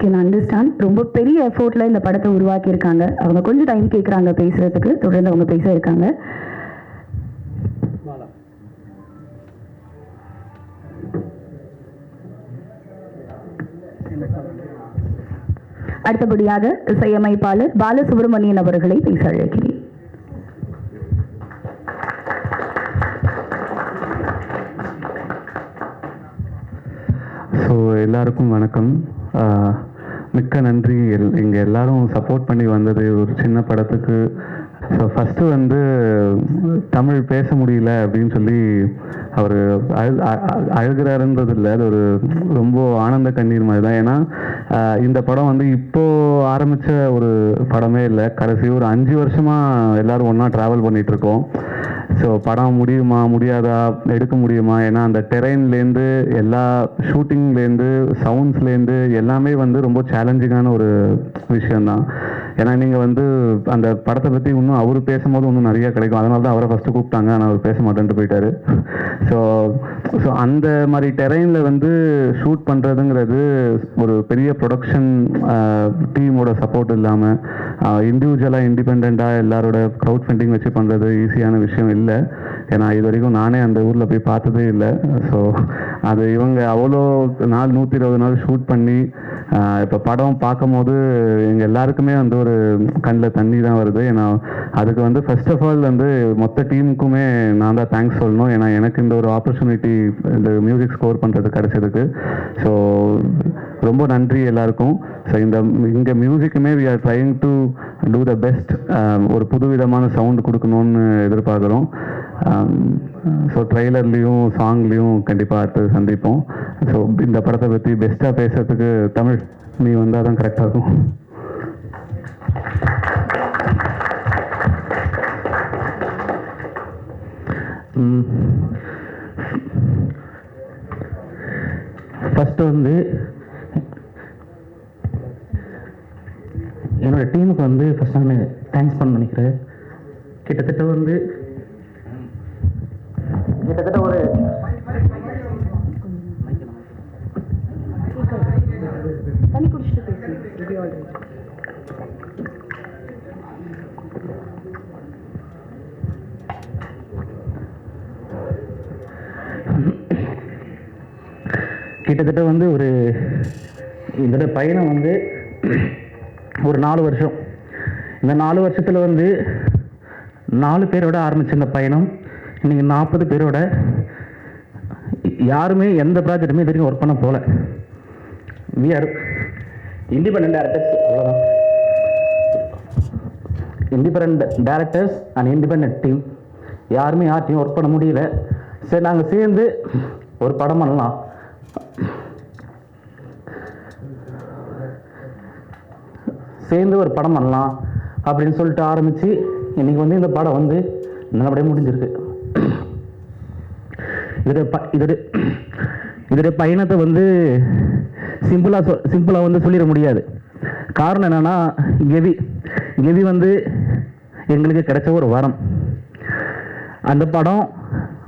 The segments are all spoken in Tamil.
Can understand. ரொம்ப பெரிய எஃபோர்ட்ல இந்த படத்தை உருவாக்கி இருக்காங்க. அவங்க கொஞ்சம் டைம் கேட்குறாங்க பேசுறதுக்கு. தொடர்ந்து அவங்க பேச இருக்காங்க. அடுத்தபடியாக இசையமைப்பாளர் பாலசுப்ரமணியன் அவர்களை பேச அழைக்கிறேன். ஸோ எல்லாருக்கும் வணக்கம். மிக்க நன்றி. இங்கே எல்லாரும் சப்போர்ட் பண்ணி வந்தது ஒரு சின்ன படத்துக்கு. ஸோ ஃபஸ்ட்டு வந்து தமிழ் பேச முடியல அப்படின்னு சொல்லி அவர் அழுகிறாருன்றது இல்லை, அது ஒரு ரொம்ப ஆனந்த கண்ணீர் மாதிரி தான். ஏன்னா இந்த படம் வந்து இப்போது ஆரம்பித்த ஒரு படமே இல்லை. கடைசி ஒரு 5 வருஷமாக எல்லோரும் ஒன்றா ட்ராவல் பண்ணிகிட்ருக்கோம். ஸோ படம் முடியுமா முடியாதா, எடுக்க முடியுமா, ஏன்னா அந்த டெரெயின்லேருந்து எல்லா ஷூட்டிங்லேருந்து சவுண்ட்ஸ்லேருந்து எல்லாமே வந்து ரொம்ப சேலஞ்சிங்கான ஒரு விஷயந்தான். ஏன்னா நீங்கள் வந்து அந்த படத்தை பற்றி இன்னும் அவர் பேசும்போது இன்னும் நிறையா கிடைக்கும். அதனால தான் அவரை ஃபஸ்ட்டு கூப்பிட்டாங்க, ஆனால் அவர் பேச மாட்டேன்ட்டு போயிட்டார். ஸோ அந்த மாதிரி டெரெயினில் வந்து ஷூட் பண்ணுறதுங்கிறது ஒரு பெரிய ப்ரொடக்ஷன் டீமோட சப்போர்ட் இல்லாமல் இண்டிவிஜுவலாக இண்டிபெண்ட்டாக எல்லாரோட க்ரௌட் ஃபண்டிங் வச்சு பண்ணுறது ஈஸியான விஷயம் இல்லை. ஏன்னா இது வரைக்கும் நானே அந்த ஊரில் போய் பார்த்ததே இல்லை. ஸோ அது இவங்க அவ்வளோ நாள் 120 நாள் ஷூட் பண்ணி இப்போ படம் பார்க்கும் போது எங்கள் எல்லாருக்குமே வந்து ஒரு கண்ணில் தண்ணி தான் வருது. ஏன்னா அதுக்கு வந்து ஃபர்ஸ்ட் ஆஃப் ஆல் வந்து மொத்த டீமுக்குமே நான் தான் தேங்க்ஸ் சொல்லணும். ஏன்னா எனக்கு இந்த ஒரு ஆப்பர்ச்சுனிட்டி இந்த மியூசிக் ஸ்கோர் பண்ணுறது கிடைச்சதுக்கு. ஸோ ரொம்ப நன்றி எல்லாருக்கும். ஸோ இங்கே மியூசிக்குமே we are trying to do the best. ஒரு புதுவிதமான சவுண்டு கொடுக்கணும்னு எதிர்பார்க்குறோம். ஸோ ட்ரெய்லர்லேயும் சாங்லேயும் கண்டிப்பாக அடுத்து சந்திப்போம். ஸோ இந்த படத்தை பற்றி பெஸ்ட்டாக பேசுறதுக்கு தமிழ் நீ வந்தால் தான் கரெக்டாக இருக்கும். ஃபஸ்ட்டு வந்து என்னோடய டீமுக்கு வந்து ஃபஸ்ட் நான் தேங்க்ஸ் பண்ண நினைக்கிறேன். கிட்டத்தட்ட ஒரு கிட்டத்தட்ட வந்து ஒரு இதோட பயணம் வந்து ஒரு 4 வருஷம். இந்த 4 வருஷத்தில் வந்து 4 பேரோட ஆரம்பித்த இந்த பயணம் இன்றைக்கி 40 பேரோட. யாருமே எந்த ப்ராஜெக்ட்டுமே இது வரைக்கும் ஒர்க் பண்ண போகல. We are independent directors. அவ்வளோதான். Independent directors and independent team. யாருமே யார்ட்டையும் ஒர்க் பண்ண முடியல. சரி நாங்கள் சேர்ந்து ஒரு படம் பண்ணலாம், அப்படின்னு சொல்லிட்டு ஆரம்பித்து இன்றைக்கி வந்து இந்த படம் வந்து நல்லபடியாக முடிஞ்சிருக்கு. இதோடைய பயணத்தை வந்து சிம்பிளாக வந்து சொல்லிட முடியாது. காரணம் என்னென்னா கெவி வந்து எங்களுக்கு கிடைச்ச ஒரு வரம். அந்த படம்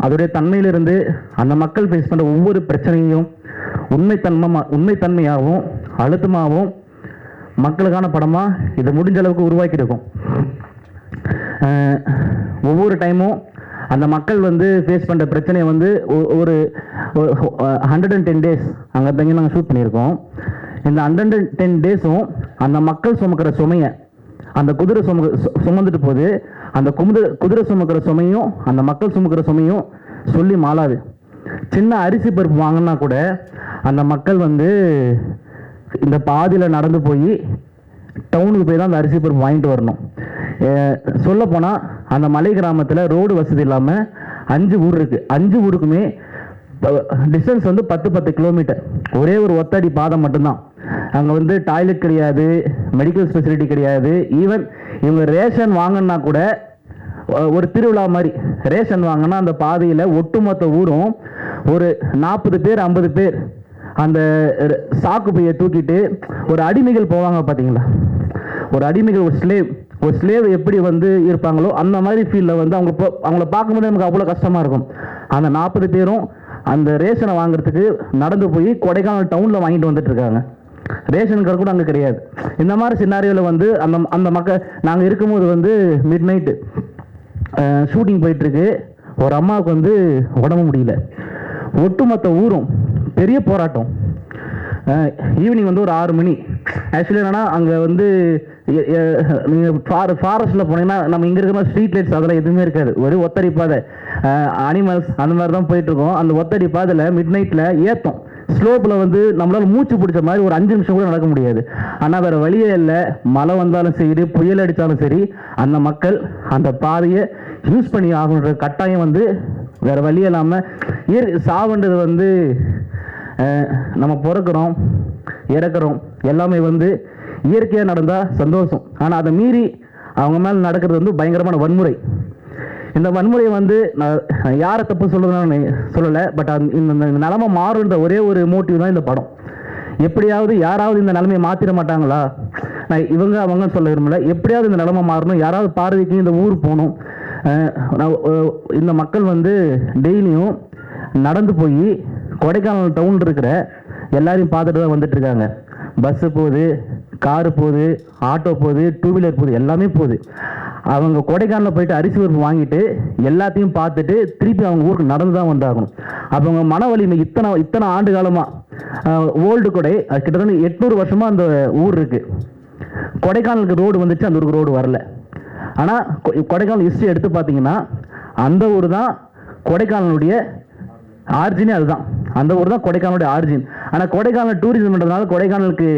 அதோடைய தன்மையிலிருந்து அந்த மக்கள் ஃபேஸ் பண்ணுற ஒவ்வொரு பிரச்சனையும் உண்மைத்தன்மையாகவும் அழுத்தமாகவும் மக்களுக்கான படமாக இதை முடிஞ்ச அளவுக்கு உருவாக்கியிருக்கும். ஒவ்வொரு டைமும் அந்த மக்கள் வந்து ஃபேஸ் பண்ணுற பிரச்சனையை வந்து ஒரு 110 days அங்கே தங்கி நாங்கள் ஷூட் பண்ணியிருக்கோம். இந்த 110 days-ம் அந்த மக்கள் சுமக்கிற சுமையை அந்த குதிரை சுமந்துட்டு போது அந்த குதிரை சுமக்கிற சுமையும் அந்த மக்கள் சுமக்கிற சுமையும் சொல்லி மாளாது. சின்ன அரிசி பருப்பு வாங்கினா கூட அந்த மக்கள் வந்து இந்த பாதியில் நடந்து போய் டவுனுக்கு போய் தான் அந்த அரிசி பருப்பு வாங்கிட்டு வரணும். சொல்லப்போனால் அந்த மலை கிராமத்தில் ரோடு வசதி இல்லாமல் 5 ஊர் இருக்குது. 5 ஊருக்குமே டிஸ்டன்ஸ் வந்து 10 கிலோமீட்டர். ஒரே ஒரு ஒத்தடி பாதை மட்டும்தான். அங்கே வந்து டாய்லெட் கிடையாது, மெடிக்கல் ஃபெசிலிட்டி கிடையாது. ஈவன் இவங்க ரேஷன் வாங்கினா கூட ஒரு திருவிழா மாதிரி ரேஷன் வாங்கினா அந்த பாதையில் ஒட்டுமொத்த ஊரும் ஒரு 40 பேர் 50 பேர் அந்த சாக்கு பையை தூக்கிட்டு ஒரு அடிமைகள் போவாங்க பார்த்தீங்களா, ஒரு அடிமைகள், ஒரு ஸ்லேவ் எப்படி வந்து இருப்பாங்களோ அந்த மாதிரி ஃபீல்டில் வந்து அவங்கள பார்க்கும்போது நமக்கு அவ்வளோ கஷ்டமாக இருக்கும். அந்த 40 பேரும் அந்த ரேஷனை வாங்குறதுக்கு நடந்து போய் கொடைக்கானல் டவுனில் வாங்கிட்டு வந்துட்டு இருக்காங்க. ரேஷன் கார்டு கூட அங்கே கிடையாது. இந்த மாதிரி சினாரியோவில் வந்து அந்த மக்கள் நாங்கள் இருக்கும்போது வந்து மிட் நைட்டு ஷூட்டிங் போயிட்டுருக்கு. ஒரு அம்மாவுக்கு வந்து உடம்பு முடியல. ஒட்டுமொத்த ஊரும் பெரிய போராட்டம். ஈவினிங் வந்து ஒரு 6 மணி. ஆக்சுவலி என்னன்னா அங்கே வந்து நீங்கள் ஃபாரஸ்ட்டில் போனீங்கன்னா நம்ம இங்கே இருக்கிற ஸ்ட்ரீட் லைட்ஸ் அதெல்லாம் எதுவுமே இருக்காது. ஒரு ஒத்தடி பாதை, அனிமல்ஸ் அந்த மாதிரி தான் போயிட்டுருக்கோம். அந்த ஒத்தடி பாதையில் மிட் நைட்டில் ஏற்றும் ஸ்லோப்பில் வந்து நம்மளால் மூச்சு பிடிச்ச மாதிரி ஒரு 5 நிமிஷம் கூட நடக்க முடியாது. ஆனால் வேறு வழியே இல்லை. மழை வந்தாலும் சரி, புயல் அடித்தாலும் சரி, அந்த மக்கள் அந்த பாதையை யூஸ் பண்ணி ஆகணுன்ற கட்டாயம் வந்து வேறு வழி இல்லாமல் சாவுன்றது வந்து நம்ம பிறக்கிறோம் இறக்குறோம் எல்லாமே வந்து இயற்கையாக நடந்தால் சந்தோஷம். ஆனால் அதை மீறி அவங்க மேலே நடக்கிறது வந்து பயங்கரமான வன்முறை. இந்த வன்முறையை வந்து நான் யாரை தப்பு சொல்கிறதுன்னு சொல்லலை. பட் இந்த நிலைமை மாறுன்ற ஒரே ஒரு மோட்டிவ் தான் இந்த படம். எப்படியாவது யாராவது இந்த நிலைமையை மாற்றிட மாட்டாங்களா, நான் இவங்க அவங்கன்னு சொல்ல விரும்பல. எப்படியாவது இந்த நிலைமை மாறணும், யாராவது பார்வைக்கு இந்த ஊர் போகணும். இந்த மக்கள் வந்து டெய்லியும் நடந்து போய் கொடைக்கானல் டவுன் இருக்கிற எல்லாரையும் பார்த்துட்டு தான் வந்துட்டு இருக்காங்க. பஸ்ஸு போகுது, காரு போகுது, ஆட்டோ போகுது, 2 வீலர் போகுது, எல்லாமே போகுது. அவங்க கொடைக்கானலில் போயிட்டு அரிசி பருப்பு வாங்கிட்டு எல்லாத்தையும் பார்த்துட்டு திருப்பி அவங்க ஊருக்கு நடந்து தான் வந்தாகணும். அப்போ அவங்க மன வலிமை இத்தனை ஆண்டு காலமாக ஓல்டு கொடை கிட்டத்தட்ட 800 வருஷமாக அந்த ஊர் இருக்குது. கொடைக்கானலுக்கு ரோடு வந்துச்சு, அந்த ஊருக்கு ரோடு வரல. ஆனால் கொடைக்கானல் ஹிஸ்ட்ரி எடுத்து பார்த்தீங்கன்னா அந்த ஊர் தான் கொடைக்கானலுடைய ஆர்ஜினே. அதுதான் அந்த ஊர் தான் கொடைக்கானலுடைய ஆர்ஜின். ஆனால் கொடைக்கானல் டூரிசம்ன்றதுனால கொடைக்கானலுக்கு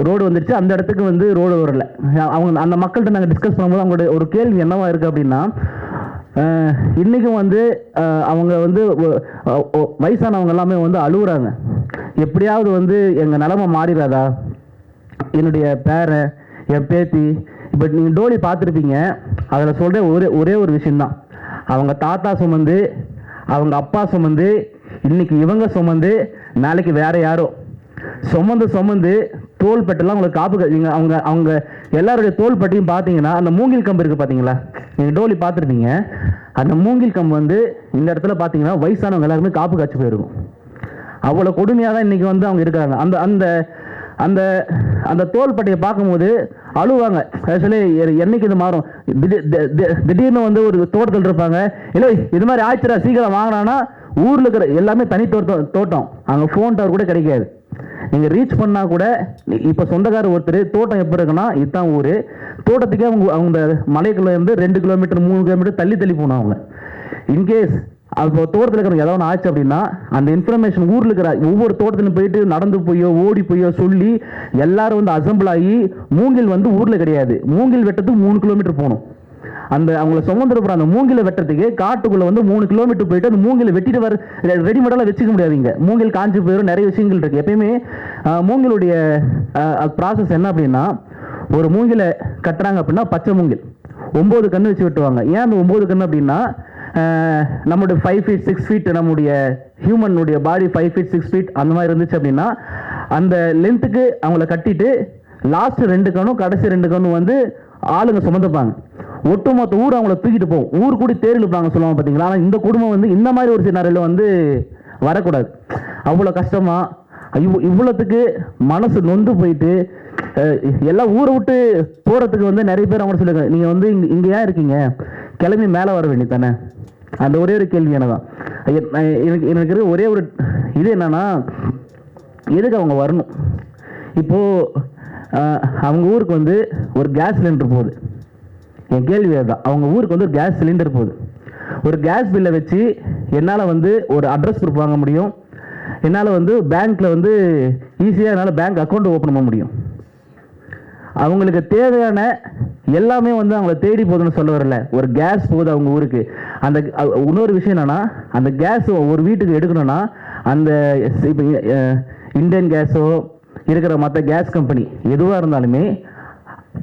ரோடு வந்துருச்சு, அந்த இடத்துக்கு வந்து ரோடு வரல. அவங்க அந்த மக்கள்கிட்ட நாங்கள் டிஸ்கஸ் பண்ணும்போது அவங்களுடைய ஒரு கேள்வி என்னவா இருக்குது அப்படின்னா, இன்றைக்கும் வந்து அவங்க வந்து வயசானவங்க எல்லாமே வந்து அழுகுறாங்க. எப்படியாவது வந்து எங்கள் நிலமை மாறிடாதா, என்னுடைய பேரை என் பேத்தி. இப்போ நீங்கள் டோலி பார்த்துருப்பீங்க, அதில் சொல்கிற ஒரே ஒரு விஷயந்தான். அவங்க தாத்தா சுமந்து, அவங்க அப்பா சுமந்து, இன்னைக்கு இவங்க சுமந்து, நாளைக்கு வேற யாரோ சுமந்து தோள்பட்டெல்லாம் உங்களுக்கு காப்பு. அவங்க எல்லாருடைய தோள்பட்டையும் பார்த்தீங்கன்னா அந்த மூங்கில் கம்பு இருக்குது பார்த்தீங்களா, நீங்கள் டோலி பார்த்துருப்பீங்க. அந்த மூங்கில் கம்பு வந்து இந்த இடத்துல பார்த்தீங்கன்னா வயசானவங்க எல்லாருமே காப்பு காய்ச்சி போயிருக்கும். அவ்வளோ கொடுமையாக தான் இன்றைக்கி வந்து அவங்க இருக்கிறாங்க. அந்த அந்த அந்த அந்த தோள்பட்டையை பார்க்கும்போது அழுவாங்க. ஆக்சுவலி என்னைக்கு இது மாறும், திடீர்னு வந்து ஒரு தோட்டத்தில் இருப்பாங்க, இல்லை இது மாதிரி ஆச்சுரா சீக்கிரம் வாங்கினான்னா ஊரில் இருக்கிற எல்லாமே தனி தோட்டம், அங்கே ஃபோன் டவர் கூட கிடைக்காது. நீங்கள் ரீச் பண்ணால் கூட இப்போ சொந்தக்காரர் ஒருத்தர் தோட்டம் எப்போ இருக்குன்னா இதுதான் ஊர், தோட்டத்துக்கே அவங்க மலைக்குள்ளே இருந்து 2 கிலோமீட்டர் 3 கிலோமீட்டர் தள்ளி போனோம் அவங்க. இன்கேஸ் அப்போ தோட்டத்தில் இருக்கிறவங்க ஏதாவது ஆச்சு அப்படின்னா அந்த இன்ஃபர்மேஷன் ஊரில் இருக்கிற ஒவ்வொரு தோட்டத்திலும் போயிட்டு நடந்து போயோ ஓடி போயோ சொல்லி எல்லாரும் வந்து அசம்பிள் ஆகி, மூங்கில் வந்து ஊரில் கிடையாது, மூங்கில் வெட்டத்துக்கு 3 கிலோமீட்டர் போகணும். அந்த அவங்கள சுமந்துருப்புற அந்த மூங்கில வெட்டுறதுக்கு காட்டுக்குள்ள வந்து 3 கிலோமீட்டர் போயிட்டு அந்த மூங்கில வெட்டிட்டு வர ரெடிமேடாக வச்சுக்க முடியாது. இங்கே மூங்கில் காஞ்சி போயிடும், நிறைய விஷயங்கள் இருக்கு. எப்பயுமே மூங்கிலுடைய ப்ராசஸ் என்ன அப்படின்னா, ஒரு மூங்கில கட்டுறாங்க அப்படின்னா பச்சை மூங்கில் 9 கன்று வச்சு வெட்டுவாங்க. ஏன் அந்த 9 கன்று அப்படின்னா, நம்மளுடைய 5 feet 6 feet நம்முடைய ஹியூமனுடைய பாடி 5 feet 6 feet அந்த மாதிரி இருந்துச்சு அப்படின்னா அந்த லென்த்துக்கு அவங்கள கட்டிட்டு லாஸ்ட் 2 கண்ணும் கடைசி 2 கண்ணும் வந்து ஆளுங்க சுமந்துப்பாங்க. ஒட்டுமொத்த ஊர் அவங்கள தூக்கிட்டு போகும். ஊர் கூடி தேர் இழுப்பாங்க சொல்லுவாங்க பார்த்தீங்களா. ஆனால் இந்த குடும்பம் வந்து இந்த மாதிரி ஒரு சினாரியில் வந்து வரக்கூடாது. அவ்வளோ கஷ்டமா இவ்வளோத்துக்கு மனசு நொந்து போயிட்டு எல்லாம் ஊரை விட்டு போகிறதுக்கு வந்து நிறைய பேர் அவங்க சொல்லுங்க, நீங்கள் வந்து இங்கே ஏன் இருக்கீங்க, கிளம்பி மேலே வர வேண்டிய தானே. அந்த ஒரே ஒரு கேள்வி என்னதான் எனக்கு ஒரே ஒரு இது என்னன்னா, எதுக்கு அவங்க வரணும்? இப்போது அவங்க ஊருக்கு வந்து ஒரு கேஸ் சிலிண்டர் போகுது. என் கேள்வி அதுதான். அவங்க ஊருக்கு வந்து ஒரு கேஸ் சிலிண்டர் போகுது. ஒரு கேஸ் பில்லை வச்சு என்னால் வந்து ஒரு அட்ரஸ் ப்ரூஃப் வாங்க முடியும், என்னால் வந்து பேங்க்கில் வந்து ஈஸியாக என்னால் பேங்க் அக்கௌண்ட் ஓப்பன் பண்ண முடியும். அவங்களுக்கு தேவையான எல்லாமே வந்து அவங்கள தேடி போகுதுன்னு சொல்ல வரல. ஒரு கேஸ் போகுது அவங்க ஊருக்கு. அந்த இன்னொரு விஷயம் என்னன்னா, அந்த கேஸ் ஒரு வீட்டுக்கு எடுக்கணும்னா அந்த இப்போ இந்தியன் கேஸோ இருக்கிற மற்ற கேஸ் கம்பெனி எதுவாக இருந்தாலுமே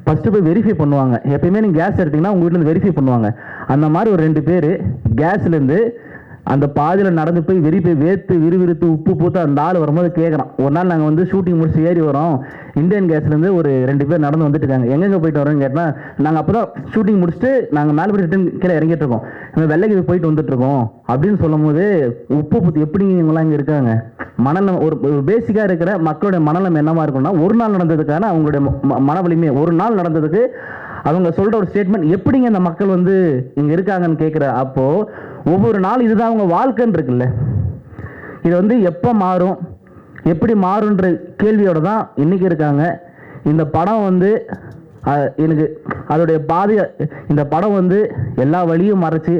ஃபஸ்ட்டு போய் வெரிஃபை பண்ணுவாங்க. எப்பயுமே நீங்கள் கேஸ் எடுத்தீங்கன்னா உங்கள் வீட்டில் வெரிஃபை பண்ணுவாங்க. அந்த மாதிரி ஒரு 2 பேர் கேஸ்லேருந்து அந்த பாதியில் நடந்து போய் வேர்த்து விறுவிறுத்து உப்பு பூத்து அந்த ஆள் வரும்போது கேட்குறான். ஒரு நாள் நாங்கள் வந்து ஷூட்டிங் முடிச்சு ஏறி வரோம், இந்தியன் கேஸ்லேருந்து ஒரு 2 பேர் நடந்து வந்துட்டு இருக்காங்க. எங்கெங்கே போயிட்டு வரோன்னு கேட்டால், நாங்கள் அப்போ தான் ஷூட்டிங் முடிச்சுட்டு நாங்கள் மேலே போய் ரிட்டன் கீழே இறங்கிட்டு இருக்கோம், நம்ம வெள்ளைக்கு போயிட்டு வந்துட்டுருக்கோம் அப்படின்னு சொல்லும் போது உப்பு பூத்து எப்படி இவங்களாம் இங்கே இருக்காங்க. மனநலம் ஒரு பேசிக்காக இருக்கிற மக்களுடைய மனநலம் என்னவா இருக்கும்னா, ஒரு நாள் நடந்ததுக்கான அவங்களுடைய மன வலிமை, ஒரு நாள் நடந்ததுக்கு அவங்க சொல்கிற ஒரு ஸ்டேட்மெண்ட் எப்படிங்க இந்த மக்கள் வந்து இங்கே இருக்காங்கன்னு கேட்குற அப்போது ஒவ்வொரு நாள் இதுதான் அவங்க வாழ்க்கைன்னு இருக்குல்ல. இது வந்து எப்போ மாறும், எப்படி மாறுன்ற கேள்வியோட தான் இன்றைக்கி இருக்காங்க. இந்த படம் வந்து எனக்கு அதோடைய பாதையை, இந்த படம் வந்து எல்லா வழியும் மறைச்சி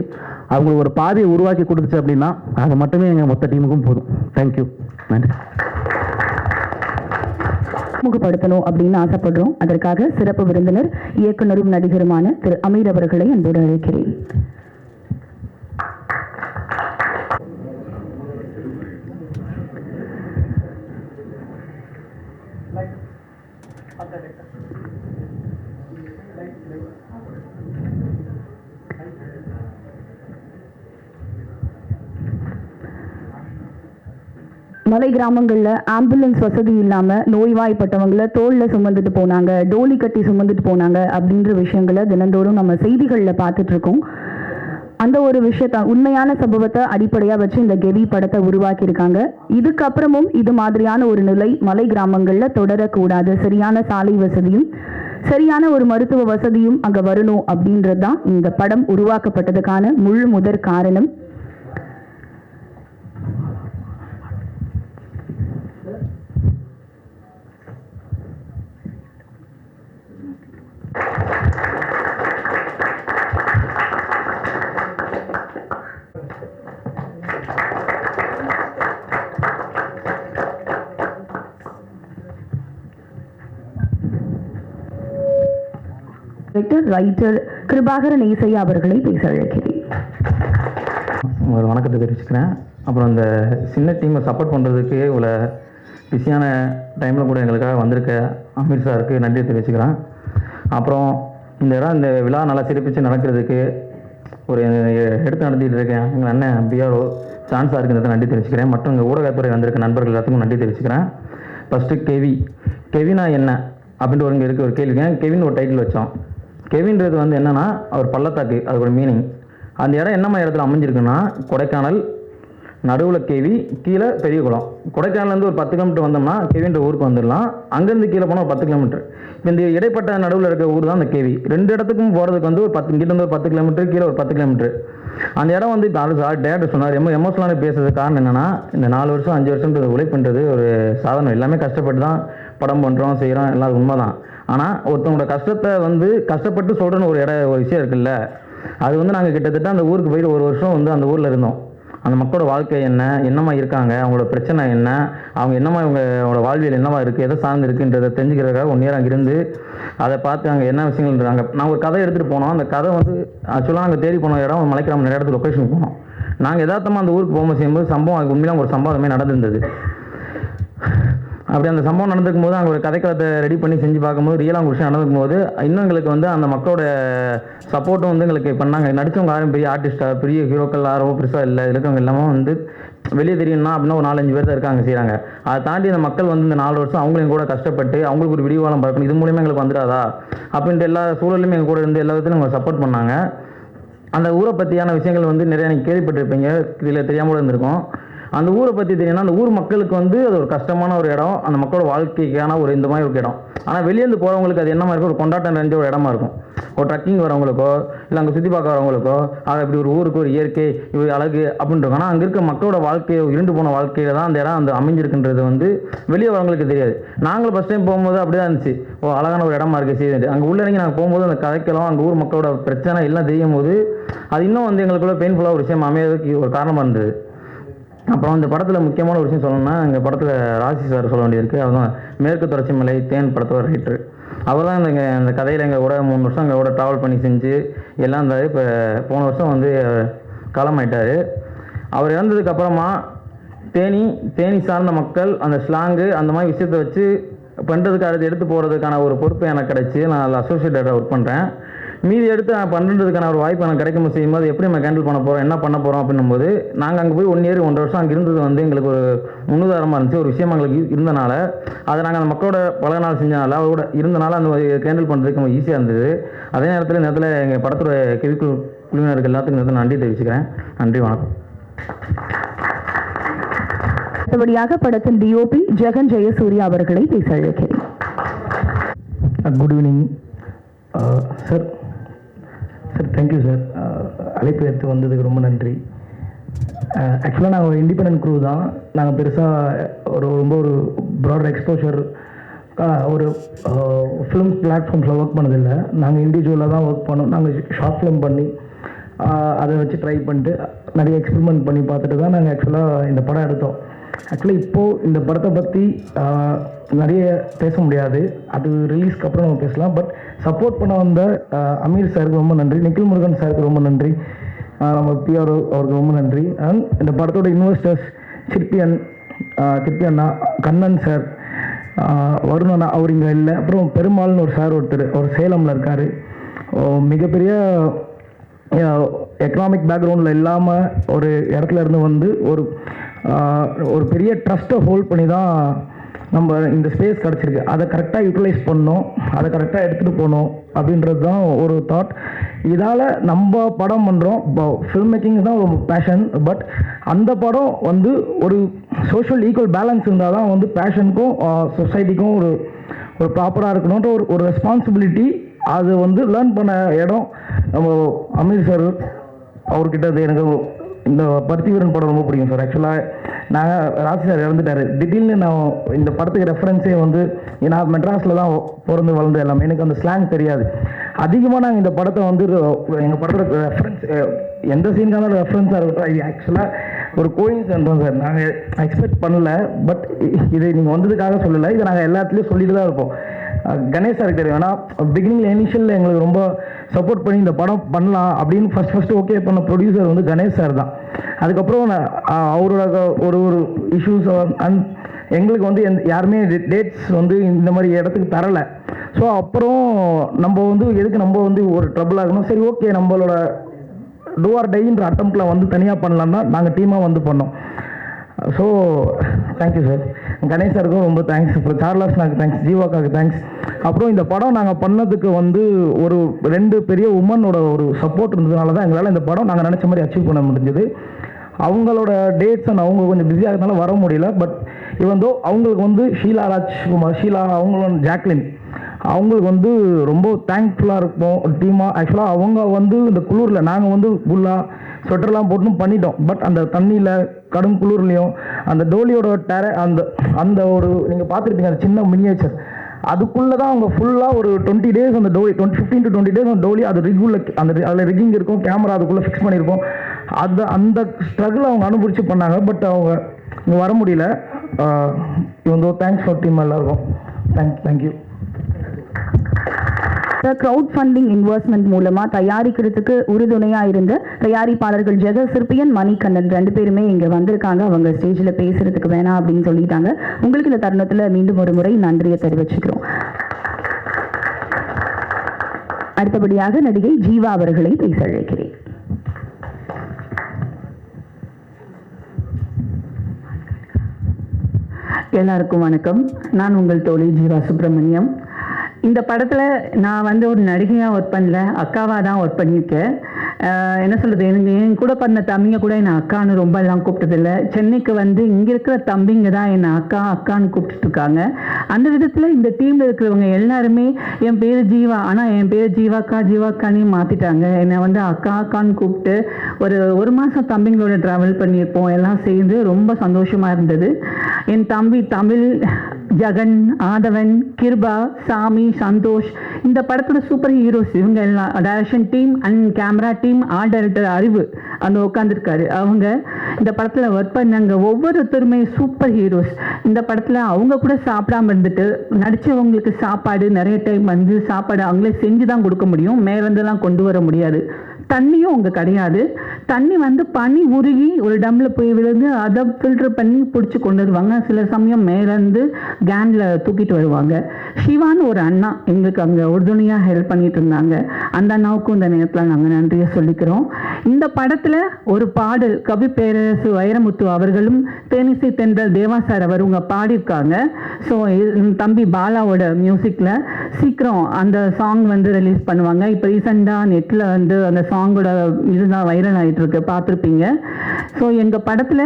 அவங்களுக்கு ஒரு பாதையை உருவாக்கி கொடுத்துச்சு அப்படின்னா அது மட்டுமே எங்கள் மொத்த டீமுக்கும் போதும். தேங்க்யூ, நன்றி. முகப்படுத்தணும் அப்படின்னு ஆசைப்படுறோம். அதற்காக சிறப்பு விருந்தினர் இயக்குனரும் நடிகருமான திரு அமீர் அவர்களை அன்போடு அழைக்கிறேன். மலை கிராமங்களில் ஆம்புலன்ஸ் வசதி இல்லாமல் நோய்வாய்ப்பட்டவங்களை தோளில் சுமந்துட்டு போனாங்க, டோலி கட்டி சுமந்துட்டு போனாங்க அப்படின்ற விஷயங்களை தினந்தோறும் நம்ம செய்திகளில் பார்த்துட்ருக்கோம். அந்த ஒரு விஷயத்த, உண்மையான சம்பவத்தை அடிப்படையாக வச்சு இந்த கெவி படத்தை உருவாக்கியிருக்காங்க. இதுக்கப்புறமும் இது மாதிரியான ஒரு நிலை மலை கிராமங்களில் தொடரக்கூடாது. சரியான சாலை வசதியும் சரியான ஒரு மருத்துவ வசதியும் அங்கே வரணும் அப்படின்றது தான் இந்த படம் உருவாக்கப்பட்டதுக்கான முதற் காரணம். ரைட்டர் கிருபாகரன் இசையா அவர்களை பேச அழைக்கிறேன். ஒரு வணக்கத்தை தெரிவிச்சுக்கிறேன். அப்புறம் இந்த சின்ன டீமை சப்போர்ட் பண்ணுறதுக்கு இவ்வளோ பிஸியான டைமில் கூட எங்களுக்காக வந்திருக்க அமீர் சாருக்கு நன்றி தெரிவிச்சுக்கிறேன். அப்புறம் இந்த விழா நல்லா சிறப்பித்து நடக்கிறதுக்கு ஒரு எடுத்து நடத்திட்டு இருக்கேன் எங்கள் அண்ணன் பிஆர்ஓ சான் சாருக்கு இந்த நன்றி தெரிவிச்சுக்கிறேன். மற்றும் இங்கே ஊடகத்துறை வந்திருக்க நண்பர்கள் எல்லாத்துக்கும் நன்றி தெரிவிச்சுக்கிறேன். ஃபஸ்ட்டு கெவினா என்ன அப்படின்ட்டு ஒரு இங்கே இருக்க ஒரு கேள்விங்க. கெவின் ஒரு டைட்டில் வச்சோம். கெவின்றது வந்து என்னென்னா அவர் பள்ளத்தாக்கு, அதுக்கு ஒரு மீனிங். அந்த இடம் என்னம்மா இடத்துல அமைஞ்சிருக்குன்னா கொடைக்கானல், நடுவில் கேவி, கீழே பெரிய குளம். கொடைக்கானலேருந்து ஒரு 10 கிலோமீட்டர் வந்தோம்னா கேவின்ற ஊருக்கு வந்துடலாம். அங்கேருந்து கீழே போனால் ஒரு 10 கிலோமீட்டர். இந்த இடைப்பட்ட நடுவில் இருக்க ஊர் தான் அந்த கேவி. 2 இடத்துக்கும் போகிறதுக்கு வந்து ஒரு 10 இங்கிட்ட ஒரு 10 கிலோமீட்டர், கீழே ஒரு 10 கிலோமீட்டர். அந்த இடம் வந்து இப்போ டேரக்டர் சொன்னார், எமோஷனலாக பேசுறதுக்கு காரணம் என்னென்னா, இந்த 4 வருஷம் 5 வருஷம்ன்றது உழைப்புன்றது ஒரு சாதனம். எல்லாமே கஷ்டப்பட்டு தான் படம் பண்ணுறோம், செய்கிறோம், எல்லாம் உண்மை தான். ஆனால் ஒருத்தவங்களோட கஷ்டத்தை வந்து கஷ்டப்பட்டு சொல்கிறேன்னு ஒரு விஷயம் இருக்குல்ல, அது வந்து நாங்கள் கிட்டத்தட்ட அந்த ஊருக்கு போயிட்டு 1 வருஷம் வந்து அந்த ஊரில் இருந்தோம். அந்த மக்களோட வாழ்க்கை என்னமா இருக்காங்க, அவங்களோட பிரச்சனை என்ன, அவங்க என்னமா இவங்களோட வாழ்வியல் என்னவா இருக்குது, எதை சார்ந்து இருக்குன்றதை தெரிஞ்சுக்கிறதுக்காக 1 இயர் அங்கே இருந்து அதை பார்த்து அங்கே என்ன விஷயங்கள் அங்கே நான் ஒரு கதை எடுத்துகிட்டு போனோம். அந்த கதை வந்து ஆக்சுவலாக நாங்கள் தேடி போன இடம் மலைக்கிராமம், நிறைய இடத்துல லொக்கேஷனுக்கு போனோம். நாங்கள் யதார்த்தமாக அந்த ஊருக்கு போகும்போது செய்யும்போது சம்பவம், அதுக்கு உண்மையில ஒரு சம்பவமே நடந்திருந்தது. அப்படி அந்த சம்பவம் நடந்துக்கும் போது அங்கே ஒரு கதைக்களத்தை ரெடி பண்ணி செஞ்சு பார்க்கும்போது ரியலாக ஒரு விஷயம் நடந்துக்கும் போது இன்னும் எங்களுக்கு வந்து அந்த மக்களோட சப்போர்ட்டும் வந்து எங்களுக்கு பண்ணாங்க. நடித்தவங்க யாரும் பெரிய ஆர்டிஸ்டாக பெரிய ஹீரோக்கள் யாரும் பெருசாக இல்லை. இருக்கவங்க எல்லாமே வந்து வெளியே தெரியணும்னா அப்படின்னா ஒரு 4-5 பேர் தான் இருக்காங்க செய்கிறாங்க. அதை தாண்டி அந்த மக்கள் வந்து இந்த 4 வருஷம் அவங்களையும் கூட கஷ்டப்பட்டு அவங்களுக்கு ஒரு விடிவாளம் பார்க்கணும், இது மூலியமாக எங்களுக்கு வந்துடாதா அப்படின்ட்டு எல்லா சூழலுமே எங்கள் கூட இருந்து எல்லா விதத்திலும் எங்களை சப்போர்ட் பண்ணாங்க. அந்த ஊரை பற்றியான விஷயங்கள் வந்து நிறையா நீங்கள் கேள்விப்பட்டிருப்பீங்க, இதில் தெரியாமல் இருந்திருக்கும். அந்த ஊரை பற்றி தெரியும்னா அந்த ஊர் மக்களுக்கு வந்து அது ஒரு கஷ்டமான ஒரு இடம், அந்த மக்களோட வாழ்க்கைக்கான ஒரு இந்த மாதிரி ஒரு இடம். ஆனால் வெளியேருந்து போகிறவங்களுக்கு அது என்ன மாதிரி இருக்கும், ஒரு கொண்டாட்டம் நிறைஞ்ச ஒரு இடமா இருக்கும். ஒரு ட்ரக்கிங் வரவங்களுக்கோ இல்லை அங்கே சுற்றி பார்க்க வரவங்களுக்கோ அது அப்படி ஒரு ஊருக்கு ஒரு இயற்கை இது அழகு அப்படின்ட்டு இருக்கும். ஆனால் அங்கே இருக்க மக்களோட வாழ்க்கையை இருண்டு போன வாழ்க்கையில் தான் அந்த இடம் அந்த அமைஞ்சிருக்குன்றது வந்து வெளியே வரவங்களுக்கு தெரியாது. நாங்களும் ஃபஸ்ட் டைம் போகும்போது அப்படி தான் இருந்துச்சு, அழகான ஒரு இடமா இருக்குது செய்து. அங்கே உள்ள இறங்கி நாங்கள் போகும்போது அந்த கதைக்கலாம் அங்கே ஊர் மக்களோட பிரச்சனை எல்லாம் தெரியும் போது அது இன்னும் வந்து எங்களுக்குள்ள பெயின்ஃபுல்லாக ஒரு விஷயம் அமையறதுக்கு ஒரு காரணமாக இருந்தது. அப்புறம் இந்த படத்தில் முக்கியமான ஒரு விஷயம் சொல்லணும்னா, எங்கள் படத்தில் ராசி சார் சொல்ல வேண்டியிருக்கு. அவர் தான் மேற்கு தொடர்ச்சி மலை தேன் படத்தோட ரைட்டர். அவர் தான் இந்த கதையில் எங்கள் கூட 3 வருஷம் எங்கள் கூட ட்ராவல் பண்ணி செஞ்சு எல்லாம் இருந்தார். இப்போ போன வருஷம் வந்து காலமாயிட்டார். அவர் இறந்ததுக்கப்புறமா தேனி சார்ந்த மக்கள் அந்த ஸ்லாங்கு அந்த மாதிரி விஷயத்தை வச்சு பண்ணுறதுக்கு அடுத்து எடுத்து போகிறதுக்கான ஒரு பொறுப்பு எனக்கு கிடச்சி நான் அதில் அசோசியேட் டேரக்டராக ஒர்க் பண்ணுறேன். மீதி எடுத்து நான் பண்ணுறதுக்கான ஒரு வாய்ப்பு எனக்கு கிடைக்கும் செய்யும்போது எப்படி நம்ம ஹேண்டில் பண்ண போகிறோம், என்ன பண்ண போகிறோம் அப்படின்னும்போது நாங்கள் அங்கே போய் 1 இயர் 1.5 வருஷம் அங்கே இருந்தது வந்து எங்களுக்கு ஒரு முன்னுதாரணமாக இருந்துச்சு. ஒரு விஷயம் எங்களுக்கு இருந்தனால அதை நாங்கள் அந்த மக்களோட பல நாள் செஞ்சனால அவரோட இருந்தனால அந்த ஹேண்டில் பண்ணுறதுக்கு ரொம்ப ஈஸியாக இருந்தது. அதே நேரத்தில் இந்த இடத்துல எங்கள் படத்தோட குழுவினருக்கு எல்லாத்துக்கும் இந்த நன்றி தெரிவிச்சுக்கிறேன். நன்றி, வணக்கம். அடுத்தபடியாக படத்தின் டிஓபி ஜெகன் ஜெயசூர்யா அவர்களை பேச அழைக்கிறேன். Good evening sir. Sir thank you sir, அழைப்பு எடுத்து வந்ததுக்கு ரொம்ப நன்றி. ஆக்சுவலாக நாங்கள் ஒரு இண்டிபெண்டன்ட் க்ரூ தான். நாங்கள் பெருசாக ரொம்ப ஒரு ப்ராடர் எக்ஸ்போஷர் ஒரு ஃபிலிம் பிளாட்ஃபார்ம்ஸில் ஒர்க் பண்ணதில்லை. நாங்கள் இண்டிவிஜுவலாக தான் ஒர்க் பண்ணோம். நாங்கள் ஷார்ட் ஃபிலிம் பண்ணி அதை வச்சு ட்ரை பண்ணிட்டு நிறைய எக்ஸ்பெரிமெண்ட் பண்ணி பார்த்துட்டு தான் நாங்கள் ஆக்சுவலாக இந்த படம் எடுத்தோம். ஆக்சுவலாக இப்போது இந்த படத்தை பற்றி நிறைய பேச முடியாது, அது ரிலீஸ்க்கு அப்புறம் நம்ம பேசலாம். பட் சப்போர்ட் பண்ண வந்த அமீர் சாருக்கு ரொம்ப நன்றி, நிக்கில் முருகன் சாருக்கு ரொம்ப நன்றி, நம்ம பிஆர் அவருக்கு ரொம்ப நன்றி. அண்ட் இந்த படத்தோட இன்வெஸ்டர்ஸ் சிற்பி அண்ணா, கண்ணன் சார், வருண் அண்ணா அவர் இங்கே இல்லை, அப்புறம் பெருமாள்னு ஒரு சார் ஒருத்தர் அவர் சேலமில் இருக்கார். மிகப்பெரிய எக்கனாமிக் பேக்ரவுண்டில் இல்லாமல் ஒரு இடத்துல இருந்து வந்து ஒரு பெரிய ட்ரஸ்ட்டை ஹோல்ட் பண்ணி தான் நம்ம இந்த ஸ்பேஸ் கிடச்சிருக்கு. அதை கரெக்டாக யூட்டிலைஸ் பண்ணோம், அதை கரெக்டாக எடுத்துகிட்டு போகணும் அப்படின்றது தான் ஒரு தாட். இதால் நம்ம படம் பண்ணுறோம், ஃபில்ம் மேக்கிங் தான் ஒரு பேஷன். பட் அந்த படம் வந்து ஒரு சோஷியல் ஈக்குவல் பேலன்ஸ் இருந்தால் தான் வந்து பேஷனுக்கும் சொசைட்டிக்கும் ஒரு ப்ராப்பராக இருக்கணுன்ற ஒரு ரெஸ்பான்சிபிலிட்டி. அது வந்து லேர்ன் பண்ண இடம் நம்ம அமீர் சார் அவர்கிட்ட. அது எனக்கு இந்த பருத்திவீரன் படம் ரொம்ப பிடிக்கும் சார். ஆக்சுவலாக நாங்கள் ராசி சார் இறந்துட்டார். திடீர்னு நான் இந்த படத்துக்கு ரெஃபரன்ஸே வந்து நான் மெட்ராஸில் தான் பிறந்து வளர்ந்து எல்லாமே, எனக்கு அந்த ஸ்லாங் தெரியாது. அதிகமாக நாங்கள் இந்த படத்தை வந்து எங்கள் படத்தோட ரெஃபரன்ஸ் எந்த சீனுக்கான ரெஃபரன்ஸாக இருக்கட்டும், இது ஆக்சுவலாக ஒரு கோயின்சிடன்ஸ் தான் சார். நாங்கள் எக்ஸ்பெக்ட் பண்ணல, பட் இது நீங்கள் வந்ததுக்காக சொல்லலை, இதை நாங்கள் எல்லாத்துலேயும் சொல்லிட்டு தான் இருப்போம். கணேஷ் சாருக்கு தெரியும், ஏன்னா பிகினிங்கில் இனிஷியலில் எங்களுக்கு ரொம்ப சப்போர்ட் பண்ணி இந்த படம் பண்ணலாம் அப்படின்னு ஃபஸ்ட்டு ஓகே பண்ண ப்ரொடியூசர் வந்து கணேஷ் சார் தான். அதுக்கப்புறம் அவரோட ஒரு இஷ்யூஸ் அண்ட் எங்களுக்கு வந்து யாருமே டேட்ஸ் வந்து இந்த மாதிரி இடத்துக்கு தரலை. ஸோ அப்புறம் நம்ம வந்து எதுக்கு நம்ம வந்து ஒரு ட்ரபிள் ஆகணும், சரி ஓகே நம்மளோட டூ ஆர் டைன்ற அட்டம்ப்டில் வந்து தனியாக பண்ணலான்னா நாங்கள் டீமாக வந்து பண்ணோம். So thank you sir. கணேஷ் சாருக்கும் ரொம்ப தேங்க்ஸ், அப்புறம் சார்லாஸ்னாக்கு தேங்க்ஸ், ஜீவாக்காவுக்கு தேங்க்ஸ். அப்புறம் இந்த படம் நாங்கள் பண்ணதுக்கு வந்து ஒரு 2 பெரிய உமனோட ஒரு சப்போர்ட் இருந்ததுனால தான் எங்களால் இந்த படம் நாங்கள் நினச்ச மாதிரி அச்சீவ் பண்ண முடிஞ்சது. அவங்களோட டேட்ஸ் அண்ட் அவங்க கொஞ்சம் பிஸியாக இருக்கிறதுனால வர முடியல. பட் இவந்தோ அவங்களுக்கு வந்து ஷீலா ராஜ்குமார், அவங்களோட ஜாக்லின், அவங்களுக்கு வந்து ரொம்ப தேங்க்ஃபுல்லாக இருப்போம் ஒரு டீமாக. ஆக்சுவலாக அவங்க வந்து இந்த குளிரில் நாங்கள் வந்து ஃபுல்லாக ஸ்வெட்டர்லாம் போட்டுன்னு பண்ணிட்டோம். பட் அந்த தண்ணியில் கடும் குளிர்லையும் அந்த டோலியோட அந்த ஒரு நீங்கள் பார்த்துருப்பீங்க அந்த சின்ன மினியேச்சர், அதுக்குள்ளே தான் அவங்க ஃபுல்லாக ஒரு 20 days அந்த டோலி 15 to 20 days அந்த டோலி அது ரிக்குள்ள அதில் ரிக்கிங் இருக்கும், கேமரா அதுக்குள்ளே ஃபிக்ஸ் பண்ணியிருக்கோம். அந்த ஸ்ட்ரகிள் அவங்க அனுபவிச்சு பண்ணாங்க. பட் அவங்க இங்கே வர முடியல. இவங்க தேங்க்ஸ் ஃபார் டீம் எல்லாருக்கும் தேங்க்யூ. கிரவுட் ஃபண்டிங் இன்வெஸ்ட்மெண்ட் மூலமா தயாரிக்கிறதுக்கு உறுதுணையா இருந்த தயாரிப்பாளர்கள் ஜெகசிற்பியன், மணிகண்ணன் 2 பேருமே இங்க வந்திருக்காங்க. அவங்க ஸ்டேஜ்ல பேசுறதுக்கு வேணாம் அப்படின்னு சொல்லிட்டாங்க. உங்களுக்கு இந்த தருணத்துல மீண்டும் ஒரு முறை நன்றியை தெரிவிச்சுக்கிறோம். அடுத்தபடியாக நடிகை ஜீவா அவர்களை பேச அழைக்கிறேன். எல்லாருக்கும் வணக்கம். நான் உங்கள் தோழி ஜீவா சுப்பிரமணியம். இந்த படத்தில் நான் வந்து ஒரு நடிகையாக ஒர்க் பண்ணல, அக்காவாக தான் ஒர்க் பண்ணியிருக்கேன். என்ன சொல்கிறது, எனக்கு என் கூட பண்ண தம்பிங்க கூட என்னை அக்கான்னு ரொம்ப எல்லாம் கூப்பிட்டதில்லை. சென்னைக்கு வந்து இங்கே இருக்கிற தம்பிங்க தான் என்னை அக்கான்னு கூப்பிட்டுருக்காங்க. அந்த விதத்தில் இந்த டீமில் இருக்கிறவங்க எல்லாருமே என் பேர் ஜீவா, ஆனால் என் பேர் ஜீவாக்கானே மாற்றிட்டாங்க. என்னை வந்து அக்கான்னு கூப்பிட்டு ஒரு மாதம் தம்பிங்களோட ட்ராவல் பண்ணியிருப்போம். எல்லாம் சேர்ந்து ரொம்ப சந்தோஷமாக இருந்தது. என் தம்பி தமிழ், ஜகன், ஆதவன், கிருபா, சாமி, சந்தோஷ், இந்த படத்தோட சூப்பர் ஹீரோஸ் இவங்க எல்லாம். Direction team and camera team, art director அறிவு அந்த உட்காந்துருக்காரு. அவங்க இந்த படத்தில் ஒர்க் பண்ணாங்க. ஒவ்வொருத்தருமே சூப்பர் ஹீரோஸ். இந்த படத்தில் அவங்க கூட சாப்பிடாம இருந்துட்டு நடித்தவங்களுக்கு சாப்பாடு நிறைய டைம் வந்து சாப்பாடு அவங்களே செஞ்சு தான் கொடுக்க முடியும், மேலேருந்துலாம் கொண்டு வர முடியாது. தண்ணியும் அங்கே கிடையாது. தண்ணி வந்து பனி உருகி ஒரு டம்மில் போய் விழுந்து அதை ஃபில்டர் பண்ணி பிடிச்சி கொண்டு வருவாங்க. சில சமயம் மேலேருந்து கேனில் தூக்கிட்டு வருவாங்க. சிவான்னு ஒரு அண்ணா எங்களுக்கு அங்கே உறுதுணையாக ஹெல்ப் பண்ணிட்டு இருந்தாங்க. அந்த அண்ணாவுக்கும் இந்த நேரத்தில் நாங்கள் நன்றியை சொல்லிக்கிறோம். இந்த படத்தில் ஒரு பாடல் கவி பேரரசு வைரமுத்து அவர்களும் தேனிசை தென்றல் தேவா சார் அவருங்க பாடியிருக்காங்க. ஸோ தம்பி பாலாவோட மியூசிக்கில் சீக்கிரம் அந்த சாங் வந்து ரிலீஸ் பண்ணுவாங்க. இப்போ ரீசெண்டாக நெட்டில் வந்து அந்த சாங்கோட இதுதான் வைரல் ஆகிட்டு இருக்கு, பார்த்துருப்பீங்க. ஸோ எங்கள் படத்தில்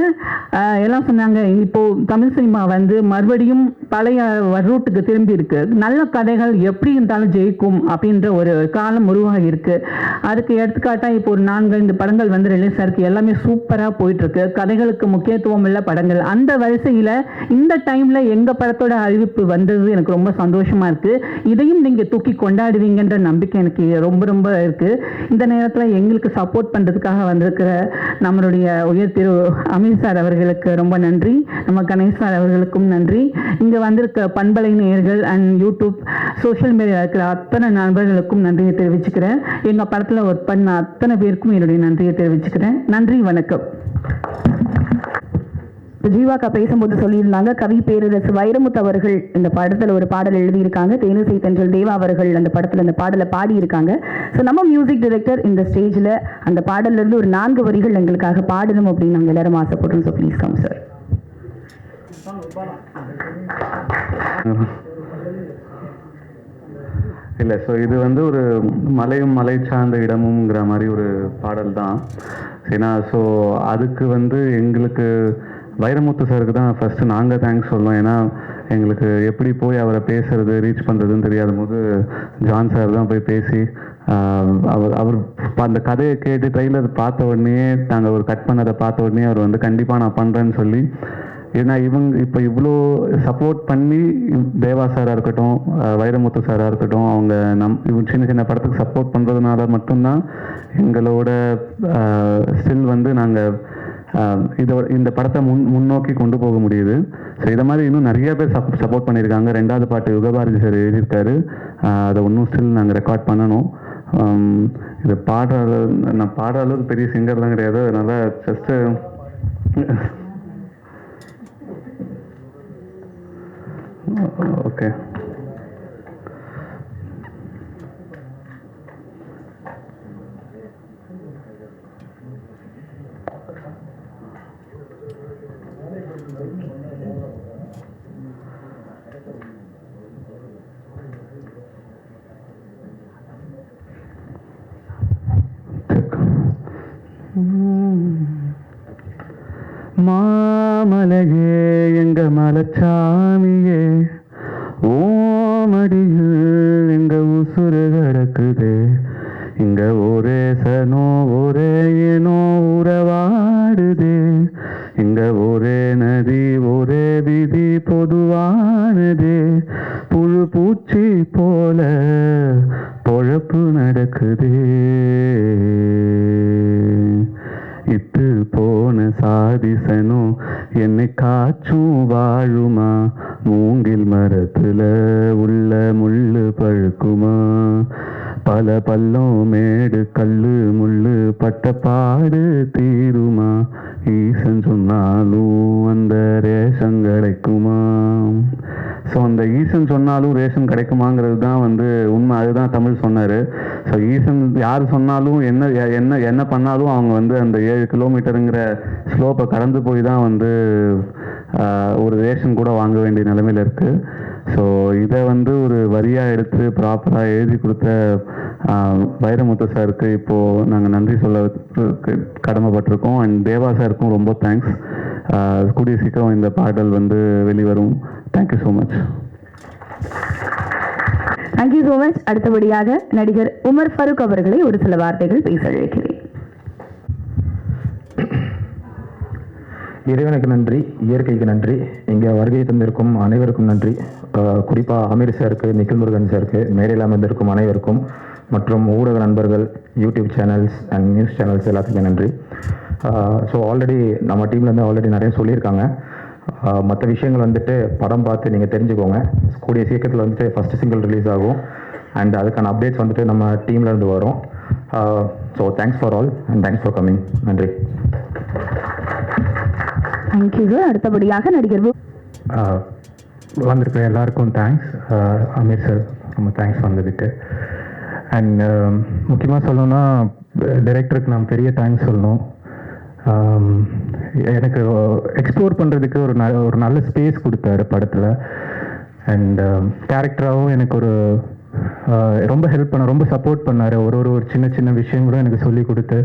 எல்லாம் சொன்னாங்க, இப்போது தமிழ் சினிமா வந்து மறுபடியும் பழைய ரூட்டுக்கு திரும்பி இருக்கு. நல்ல கதைகள் எப்படி இருந்தாலும் ஜெயிக்கும் அப்படின்ற ஒரு காலம் உருவாகி இருக்கு. அதுக்கு எடுத்துக்காட்டாக இப்போ ஒரு 4-5 படங்கள் வந்து ரிலீஸ் ஆயிருக்கு. எல்லாமே சூப்பராக போயிட்டுருக்கு. கதைகளுக்கு முக்கியத்துவம் உள்ள படங்கள். அந்த வரிசையில் இந்த டைமில் எங்கள் படத்தோட அறிவிப்பு வந்தது எனக்கு ரொம்ப சந்தோஷமாக இருக்குது. இதையும் நீங்கள் தூக்கி கொண்டாடுவீங்கன்ற நம்பிக்கை எனக்கு ரொம்ப ரொம்ப இருக்குது. இந்த நேரத்தில் எங்களுக்கு சப்போர்ட் பண்ணுறதுக்காக வந்திருக்கிற நம்மளுடைய உயர் திரு அமீர் சார் அவர்களுக்கு ரொம்ப நன்றி. நம்ம கணேஷ் சார் அவர்களுக்கும் நன்றி. இங்கே வந்திருக்க பண்பலை நேயர்கள் அண்ட் யூடியூப் சோஷியல் மீடியா இருக்கிற அத்தனை நண்பர்களுக்கும் நன்றியை தெரிவிச்சுக்கிறேன். எங்கள் படத்தில் ஒர்க் பண்ண அத்தனை பேருக்கும் என்னுடைய நன்றியை தெரிவிச்சுக்கிறேன். நன்றி, வணக்கம். ஜீவாக்கா பேசும்போது சொல்லியிருந்தாங்க, கவி பேரரசு வைரமுத்து அவர்கள் இந்த படத்தில் ஒரு பாடல் எழுதியிருக்காங்க. தேனிசை தென்றல் தேவா அவர்கள் அந்த படத்தில் அந்த பாடலை பாடியிருக்காங்க. ஸோ நம்ம மியூசிக் டைரக்டர் இந்த ஸ்டேஜில் அந்த பாடல்லேருந்து ஒரு 4 வரிகள் எங்களுக்காக பாடணும் அப்படின்னு நாங்கள் எல்லாரும் ஆசைப்படுறோம். So please come sir. இல்லை, ஸோ இது வந்து ஒரு மலையும் மலை சார்ந்த இடமுங்கிற மாதிரி ஒரு பாடல் தான். ஏன்னா ஸோ அதுக்கு வந்து எங்களுக்கு வைரமுத்து சாருக்கு தான் ஃபஸ்ட்டு நாங்கள் தேங்க்ஸ் சொல்லணும். ஏன்னா எங்களுக்கு எப்படி போய் அவரை பேசுறது ரீச் பண்ணுறதுன்னு தெரியாத போது ஜான் சார் தான் போய் பேசி அவர் அந்த கதையை கேட்டு ட்ரெய்லர் பார்த்த உடனே நாங்கள் ஒரு கட் பண்ணதை பார்த்த உடனே அவர் வந்து கண்டிப்பாக நான் பண்ணுறேன்னு சொல்லி, ஏன்னா இவங்க இப்போ இவ்வளோ சப்போர்ட் பண்ணி தேவா சாராக இருக்கட்டும், வைரமுத்து சாராக இருக்கட்டும், அவங்க இவங்க சின்ன சின்ன படத்துக்கு சப்போர்ட் பண்ணுறதுனால மட்டும்தான் எங்களோட ஸ்டில் வந்து நாங்கள் இந்த படத்தை முன்னோக்கி கொண்டு போக முடியுது. ஸோ இதை மாதிரி இன்னும் நிறைய பேர் சப்போர்ட் பண்ணியிருக்காங்க. 2வது பாட்டு யுகபாரதி சார் எழுதியிருக்காரு. அதை இன்னும் ஸ்டில் நாங்கள் ரெக்கார்ட் பண்ணணும். இது நான் பாடுற அளவுக்கு பெரிய சிங்கர்லாம் கிடையாது. அதனால் ஜஸ்ட்டு ஓகே. மாமலையே எங்க மலைச்சாமியே, ஓமடியில் எங்க உசுறு கிடக்குது. இங்க ஒரே சனோ ஒரே ஏனோ உறவாடுது. இங்க ஒரே நதி ஒரே விதி பொதுவானது. புழு பூச்சி போல பொழப்பு நடக்குது. இத்து போன சாதிசனும் என்னை காச்சும் வாழுமா. மூங்கில் மரத்துல உள்ள முள்ளு பழுக்குமா. பல பள்ளம் மேடு கல்லு முள்ளு பட்ட பாடு தீருமா. ஈசன் சொன்னாலும் அந்த ரேஷன் கிடைக்குமா. ஸோ அந்த ஈசன் சொன்னாலும் ரேஷன் கிடைக்குமாங்கிறது தான் வந்து உண்மை. அதுதான் தமிழ் சொன்னார். ஸோ ஈசன் யார் சொன்னாலும் என்ன பண்ணாலும் அவங்க வந்து அந்த 7 கிலோமீட்டருங்கிற ஸ்லோப்பை கடந்து போய் தான் வந்து ஒரு ரேஷன் கூட வாங்க வேண்டிய நிலைமையில் இருக்குது. ஸோ இதை வந்து ஒரு வரியாக எடுத்து ப்ராப்பராக எழுதி கொடுத்த வைரமுத்து சாருக்கு இப்போது நாங்கள் நன்றி சொல்ல கடமைப்பட்டிருக்கோம். அண்ட் தேவா சாருக்கும் ரொம்ப தேங்க்ஸ். கூடிய சீக்கிரம் இந்த பாடல் வந்து வெளிவரும். Thank you so much. Thank you so much. அடுத்தபடியாக நடிகர் உமர் ஃபருக் அவர்களை ஒரு சில வார்த்தைகள் பேச அழைக்கிறேன். இறைவனுக்கு நன்றி, இயற்கைக்கு நன்றி, இங்கே வருகை தந்திருக்கும் அனைவருக்கும் நன்றி. குறிப்பாக அமீர் சாருக்கு, நிக்கில் முருகன் சாருக்கு, மேடையில் அமர்ந்திருக்கும் அனைவருக்கும் மற்றும் ஊடக நண்பர்கள், YouTube channels and news channels எல்லாத்துக்குமே நன்றி. ஸோ ஆல்ரெடி நம்ம டீம்லேருந்து ஆல்ரெடி நிறைய சொல்லியிருக்காங்க. மற்ற விஷயங்கள் வந்துட்டு படம் பார்த்து நீங்கள் தெரிஞ்சுக்கோங்க. கூடிய சீக்கிரத்தில் வந்துட்டு ஃபஸ்ட்டு சிங்கிள் ரிலீஸ் ஆகும். அண்ட் அதுக்கான அப்டேட்ஸ் வந்துட்டு நம்ம டீம்லேருந்து வரும். So thanks for all and thanks for coming. நன்றி. Thank you sir. அடுத்தபடியாக நடிகர் வந்திருக்கிற எல்லாருக்கும் தேங்க்ஸ். அமீர் சார் ரொம்ப தேங்க்ஸ் வந்ததுக்கு. அண்ட் முக்கியமாக சொல்லணும்னா டைரக்டருக்கு நான் பெரிய தேங்க்ஸ் சொல்லணும். எனக்கு எக்ஸ்ப்ளோர் பண்ணுறதுக்கு ஒரு நல்ல ஸ்பேஸ் கொடுத்தாரு படத்தில். அண்ட் கேரக்டராகவும் எனக்கு ரொம்ப ஹெல்ப் ரொம்ப சப்போர்ட் பண்ணார். ஒரு சின்ன சின்ன விஷயங்களும் எனக்கு சொல்லி கொடுத்து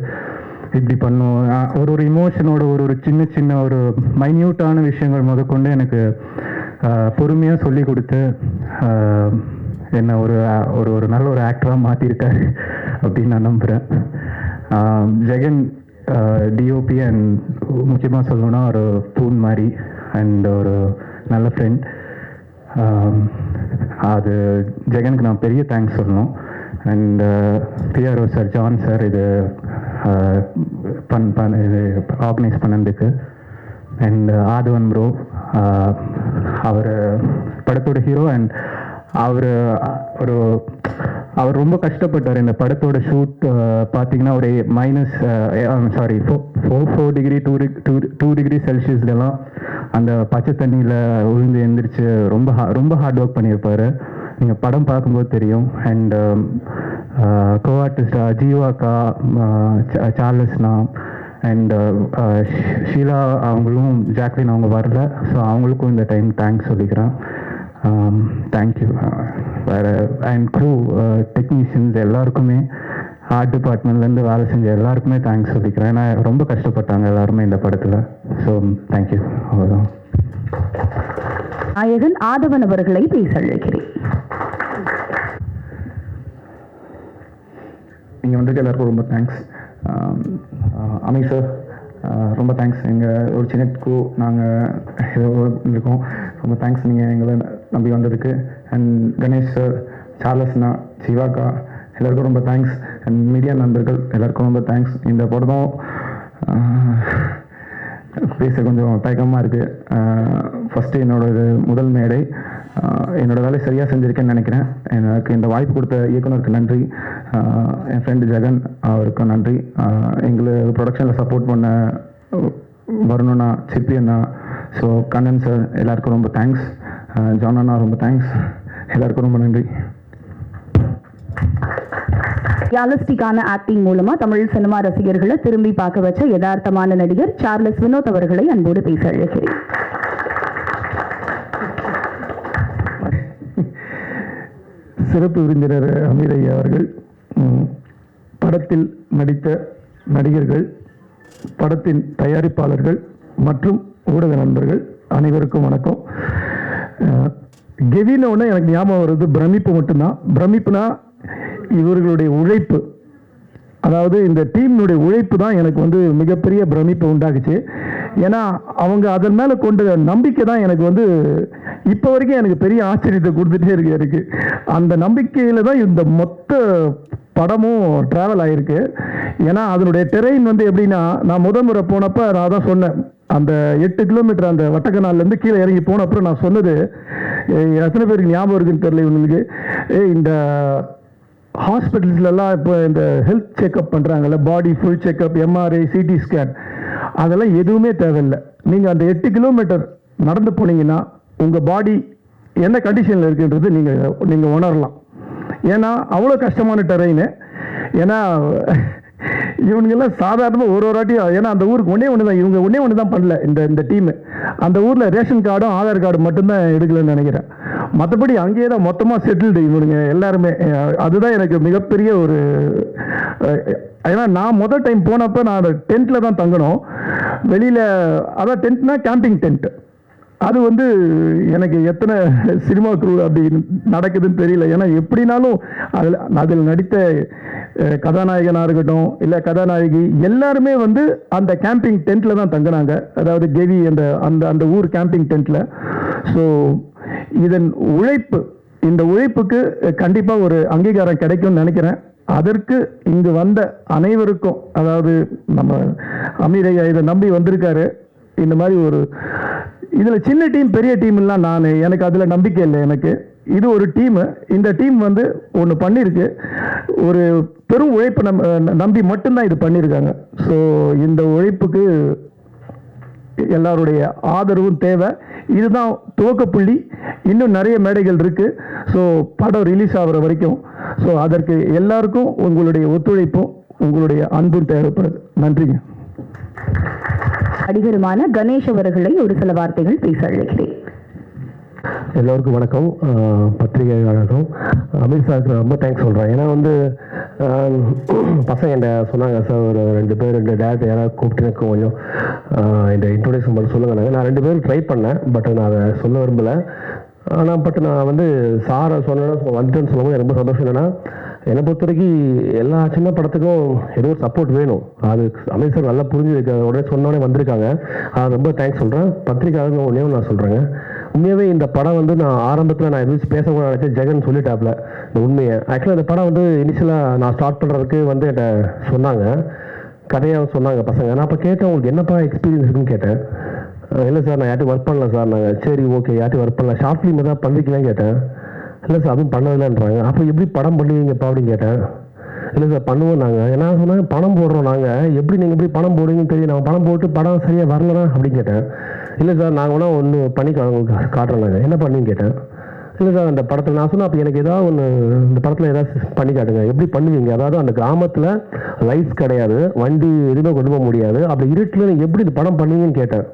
இப்படி பண்ணும், ஒரு இமோஷனோட ஒரு சின்ன ஒரு மைன்யூட்டான விஷயங்கள் முதற்கொண்டு எனக்கு பொறுமையாக சொல்லி கொடுத்து என்ன ஒரு நல்ல ஒரு ஆக்டராக மாற்றிருக்காரு அப்படின்னு நான் நம்புகிறேன். ஜெகன் டிஓபி அண்ட் முக்கியமாக சொல்லணும்னா ஒரு தூண் மாதிரி அண்ட் ஒரு நல்ல ஃப்ரெண்ட். அது ஜெகனுக்கு நான் பெரிய தேங்க்ஸ் சொல்லணும். And PRO sir, John sir இது இது ஆர்கனைஸ் பண்ணதுக்கு. அண்ட் ஆதவன் ப்ரோ, அவர் படத்தோட ஹீரோ. அண்ட் அவர் ரொம்ப கஷ்டப்பட்டார். இந்த படத்தோட ஷூட் பார்த்தீங்கன்னா ஒரு -4 டிகிரி 2 டிகிரி செல்சியஸ்லாம் அந்த பச்சை தண்ணியில் விழுந்து எழுந்திரிச்சு ரொம்ப ஹார்ட் ஒர்க் பண்ணியிருப்பார். நீங்கள் படம் பார்க்கும்போது தெரியும். அண்ட் கோ ஆர்டிஸ்ட் ஜீவாக்கா, சார்லஸ்னா அண்ட் ஷீலா அவங்களும், ஜாக்லின் அவங்க வரல. ஸோ அவங்களுக்கும் இந்த டைம் தேங்க்ஸ் சொல்லிக்கிறேன். தேங்க்யூ. வேறு அண்ட் க்ரூ, டெக்னீஷியன்ஸ் எல்லாருக்குமே, ஆர்ட் டிபார்ட்மெண்ட்லேருந்து வேலை செஞ்ச எல்லாருக்குமே தேங்க்ஸ் சொல்லிக்கிறேன். ஏன்னா ரொம்ப கஷ்டப்பட்டாங்க எல்லாருமே இந்த படத்தில். So thank you. அவ்வளோதான். நாயகன் ஆதவன் அவர்களை பேச அழைக்கிறேன். நீங்கள் வந்துட்டு எல்லாருக்கும் ரொம்ப தேங்க்ஸ். அமீர் சார் ரொம்ப தேங்க்ஸ். எங்கள் ஒரு சின்ன குரூ நாங்கள் ஏதோ இருக்கோம். ரொம்ப தேங்க்ஸ் நீங்கள் எங்களை நம்பி வந்ததுக்கு. அண்ட் கணேஷ் சார், சார்லஸ்னா, சிவாக்கா எல்லாருக்கும் ரொம்ப தேங்க்ஸ். அண்ட் மீடியா நண்பர்கள் எல்லாருக்கும் ரொம்ப தேங்க்ஸ். இந்த படம் பேச கொஞ்சம் தயக்கமாக இருக்குது. ஃபஸ்ட்டு என்னோடய முதல் மேடை. என்னோடய வேலை சரியாக செஞ்சுருக்கேன்னு நினைக்கிறேன். எனக்கு இந்த வாய்ப்பு கொடுத்த இயக்குனருக்கு நன்றி. என் ஃப்ரெண்டு ஜெகன் அவருக்கும் நன்றி. எங்களை ப்ரொடக்ஷனில் சப்போர்ட் பண்ண வரணும்னா சிற்பி அண்ணா, ஸோ கண்ணன் சார் எல்லாருக்கும் ரொம்ப தேங்க்ஸ். ஜான் அண்ணா ரொம்ப தேங்க்ஸ். எல்லாருக்கும் ரொம்ப நன்றி. ரியாலிஸ்டிக்கான ஆக்டிங் மூலமா தமிழ் சினிமா ரசிகர்களை திரும்பி பார்க்க வச்ச யதார்த்தமான நடிகர் சார்லஸ் வினோத் அவர்களை அன்போடு பேச அழைக்கிறேன். சிறப்பு விருந்தினர் அமீர் ஐயா அவர்கள், படத்தில் நடித்த நடிகர்கள், படத்தின் தயாரிப்பாளர்கள் மற்றும் ஊடக நண்பர்கள் அனைவருக்கும் வணக்கம். கெவினோன்னு எனக்கு ஞாபகம் வருது பிரமிப்பு மட்டும்தான். பிரமிப்புனா இவர்களுடைய உழைப்பு, அதாவது இந்த டீமினுடைய உழைப்பு தான் எனக்கு வந்து மிகப்பெரிய பிரமிப்பை உண்டாக்குச்சு. ஏன்னா அவங்க அதன் மேலே கொண்ட நம்பிக்கை தான் எனக்கு வந்து இப்போ வரைக்கும் எனக்கு பெரிய ஆச்சரியத்தை கொடுத்துட்டே இருக்கு. எனக்கு அந்த நம்பிக்கையில் தான் இந்த மொத்த படமும் ட்ராவல் ஆகிருக்கு. ஏன்னா அதனுடைய டெரெயின் வந்து எப்படின்னா, நான் முறை போனப்போ நான் தான் சொன்னேன், அந்த 8 கிலோமீட்டர் அந்த வட்டக்கனாலேருந்து கீழே இறங்கி போன அப்புறம் நான் சொன்னது, எத்தனை பேருக்கு ஞாபகம் இருக்குன்னு தெரியல இவங்களுக்கு, இந்த ஹாஸ்பிட்டல்ஸ்லாம் இப்போ இந்த ஹெல்த் செக்அப் பண்ணுறாங்கல்ல, body full checkup, MRI, CT scan, அதெல்லாம் எதுவுமே தேவையில்லை. நீங்கள் அந்த 8 கிலோமீட்டர் நடந்து போனீங்கன்னா உங்கள் பாடி என்ன கண்டிஷனில் இருக்குன்றது நீங்கள் உணரலாம். ஏன்னா அவ்வளோ கஷ்டமான டெரெயின். ஏன்னா இவனுங்கெல்லாம் சாதாரணமாக ஒரு வாட்டியும், ஏன்னா அந்த ஊருக்கு ஒன்று தான், இவங்க ஒன்று தான் பண்ணல இந்த டீமு. அந்த ஊரில் ரேஷன் கார்டும் ஆதார் கார்டு மட்டும்தான் எடுக்கலன்னு நினைக்கிறேன். மற்றபடி அங்கேயே தான் மொத்தமாக செட்டில்டு இவனுங்க எல்லாருமே. அதுதான் எனக்கு மிகப்பெரிய ஒரு, ஏன்னா நான் முதல் டைம் போனப்போ நான் டென்ட்டில் தான் தங்கணும் வெளியில். அதான் டென்ட்னா கேம்பிங் டென்ட். அது வந்து எனக்கு எத்தனை சினிமா குரூ அப்படி நடக்குதுன்னு தெரியல. ஏன்னா எப்படினாலும் அதில் நடித்த கதாநாயகனாக இருக்கட்டும் இல்லை கதாநாயகி எல்லாருமே வந்து அந்த கேம்பிங் டென்ட்டில் தான் தங்கினாங்க. அதாவது கெவி அந்த ஊர் கேம்பிங் டென்ட்டில். ஸோ இதன் உழைப்பு, இந்த உழைப்புக்கு கண்டிப்பாக ஒரு அங்கீகாரம் கிடைக்கும்னு நினைக்கிறேன். அதற்கு இங்கு வந்த அனைவருக்கும், அதாவது நம்ம அமீர் ஐயா இதை நம்பி வந்திருக்காரு. இந்த மாதிரி ஒரு இதில் சின்ன டீம் பெரிய டீம் எல்லாம் எனக்கு அதில் நம்பிக்கை இல்லை. எனக்கு இது ஒரு டீமு. இந்த டீம் வந்து ஒன்று பண்ணியிருக்கு. ஒரு பெரும் உழைப்பை நம்பி மட்டும்தான் இது பண்ணியிருக்காங்க. ஸோ இந்த உழைப்புக்கு எல்லாருடைய ஆதரவும் தேவை. இதுதான் துவக்கப்புள்ளி. இன்னும் நிறைய மேடைகள் இருக்குது. ஸோ படம் ரிலீஸ் ஆகிற வரைக்கும் ஸோ அதற்கு எல்லாருக்கும் உங்களுடைய ஒத்துழைப்பும் உங்களுடைய அன்பும் தேவைப்படுது. நன்றிங்க. நடிகருமான கணேஷ் அவர்களை ஒரு சில வார்த்தைகள் பேச அழைக்கிறேன். எல்லோருக்கும் வணக்கம். பத்திரிகையாளர்களும் அமீர் சாருக்கு ரொம்ப தேங்க்ஸ் சொல்கிறேன். ஏன்னா வந்து பசங்க என்கிட்ட சொன்னாங்க, சார் ஒரு 2 பேர் 2 டேரக்டர் யாராவது கூப்பிட்டு எனக்கு கொஞ்சம் இந்த இன்ட்ரோடியூஷன் பண்ணி சொல்லுங்க. நான் 2 பேரும் ட்ரை பண்ணேன், பட் நான் அதை சொல்ல விரும்பலை. ஆனால் நான் வந்து சாரை சொன்னேன்னா வந்துட்டேன்னு சொல்லும்போது ரொம்ப சந்தோஷம். என்னென்னா என்னை பொறுத்த வரைக்கும் எல்லா சின்ன படத்துக்கும் ஏதோ ஒரு சப்போர்ட் வேணும். அது அமீர் சார் நல்லா புரிஞ்சு உடனே சொன்னோடனே வந்திருக்காங்க. அது ரொம்ப தேங்க்ஸ் சொல்கிறேன். பத்திரிக்கையாளர்கள் ஒன்றே நான் சொல்கிறேங்க, உண்மையாகவே இந்த படம் வந்து நான் ஆரம்பத்தில் நான் எதுவும் பேசக்கூட நினச்சேன். ஜெகன் சொல்லிட்டாப்ல இந்த உண்மையை. ஆக்சுவலாக இந்த படம் வந்து இனிஷியலாக நான் ஸ்டார்ட் பண்ணுறதுக்கு வந்து என்கிட்ட சொன்னாங்க, கதையாக சொன்னாங்க பசங்க. நான் அப்போ கேட்டேன், உங்களுக்கு என்னப்பா எக்ஸ்பீரியன்ஸ் இருக்குன்னு கேட்டேன். இல்லை சார் நான் யார்ட்டும் ஒர்க் பண்ணல சார். நாங்கள் சரி ஓகே யார்ட்டும் ஒர்க் பண்ணல, ஷார்ட் ஃபிலிம் எதாவது பண்ணிருக்கீங்கன்னு கேட்டேன். இல்லை சார் அதுவும் பண்ணதில்லைன்றாங்க. அப்போ எப்படி படம் பண்ணுவீங்கப்பா அப்படின்னு கேட்டேன். இல்லை சார் பண்ணுவோம் நாங்கள். என்ன சொன்னாங்க, பணம் போடுறோம் நாங்கள். எப்படி நீங்கள் எப்படி பணம் போடுவீங்கன்னு தெரியும், நாங்கள் பணம் போட்டு படம் சரியாக வரலனா அப்படின்னு கேட்டேன். இல்லை சார் நாங்கள் வேணா ஒன்று பண்ணி உங்களுக்கு காட்டுறோம். நாங்கள் என்ன பண்ணுவீங்கன்னு கேட்டேன். இல்லை சார் அந்த படத்தில் நான் சொன்னேன், அப்போ எனக்கு ஏதாவது ஒன்று இந்த படத்தில் ஏதாவது பண்ணி காட்டுங்க, எப்படி பண்ணுவீங்க. அதாவது அந்த கிராமத்தில் லைட்ஸ் கிடையாது, வண்டி எதுவுமே கொண்டு போக முடியாது, அப்படி இருட்டில் நீங்கள் எப்படி இந்த படம் பண்ணுவீங்கன்னு கேட்டேன்.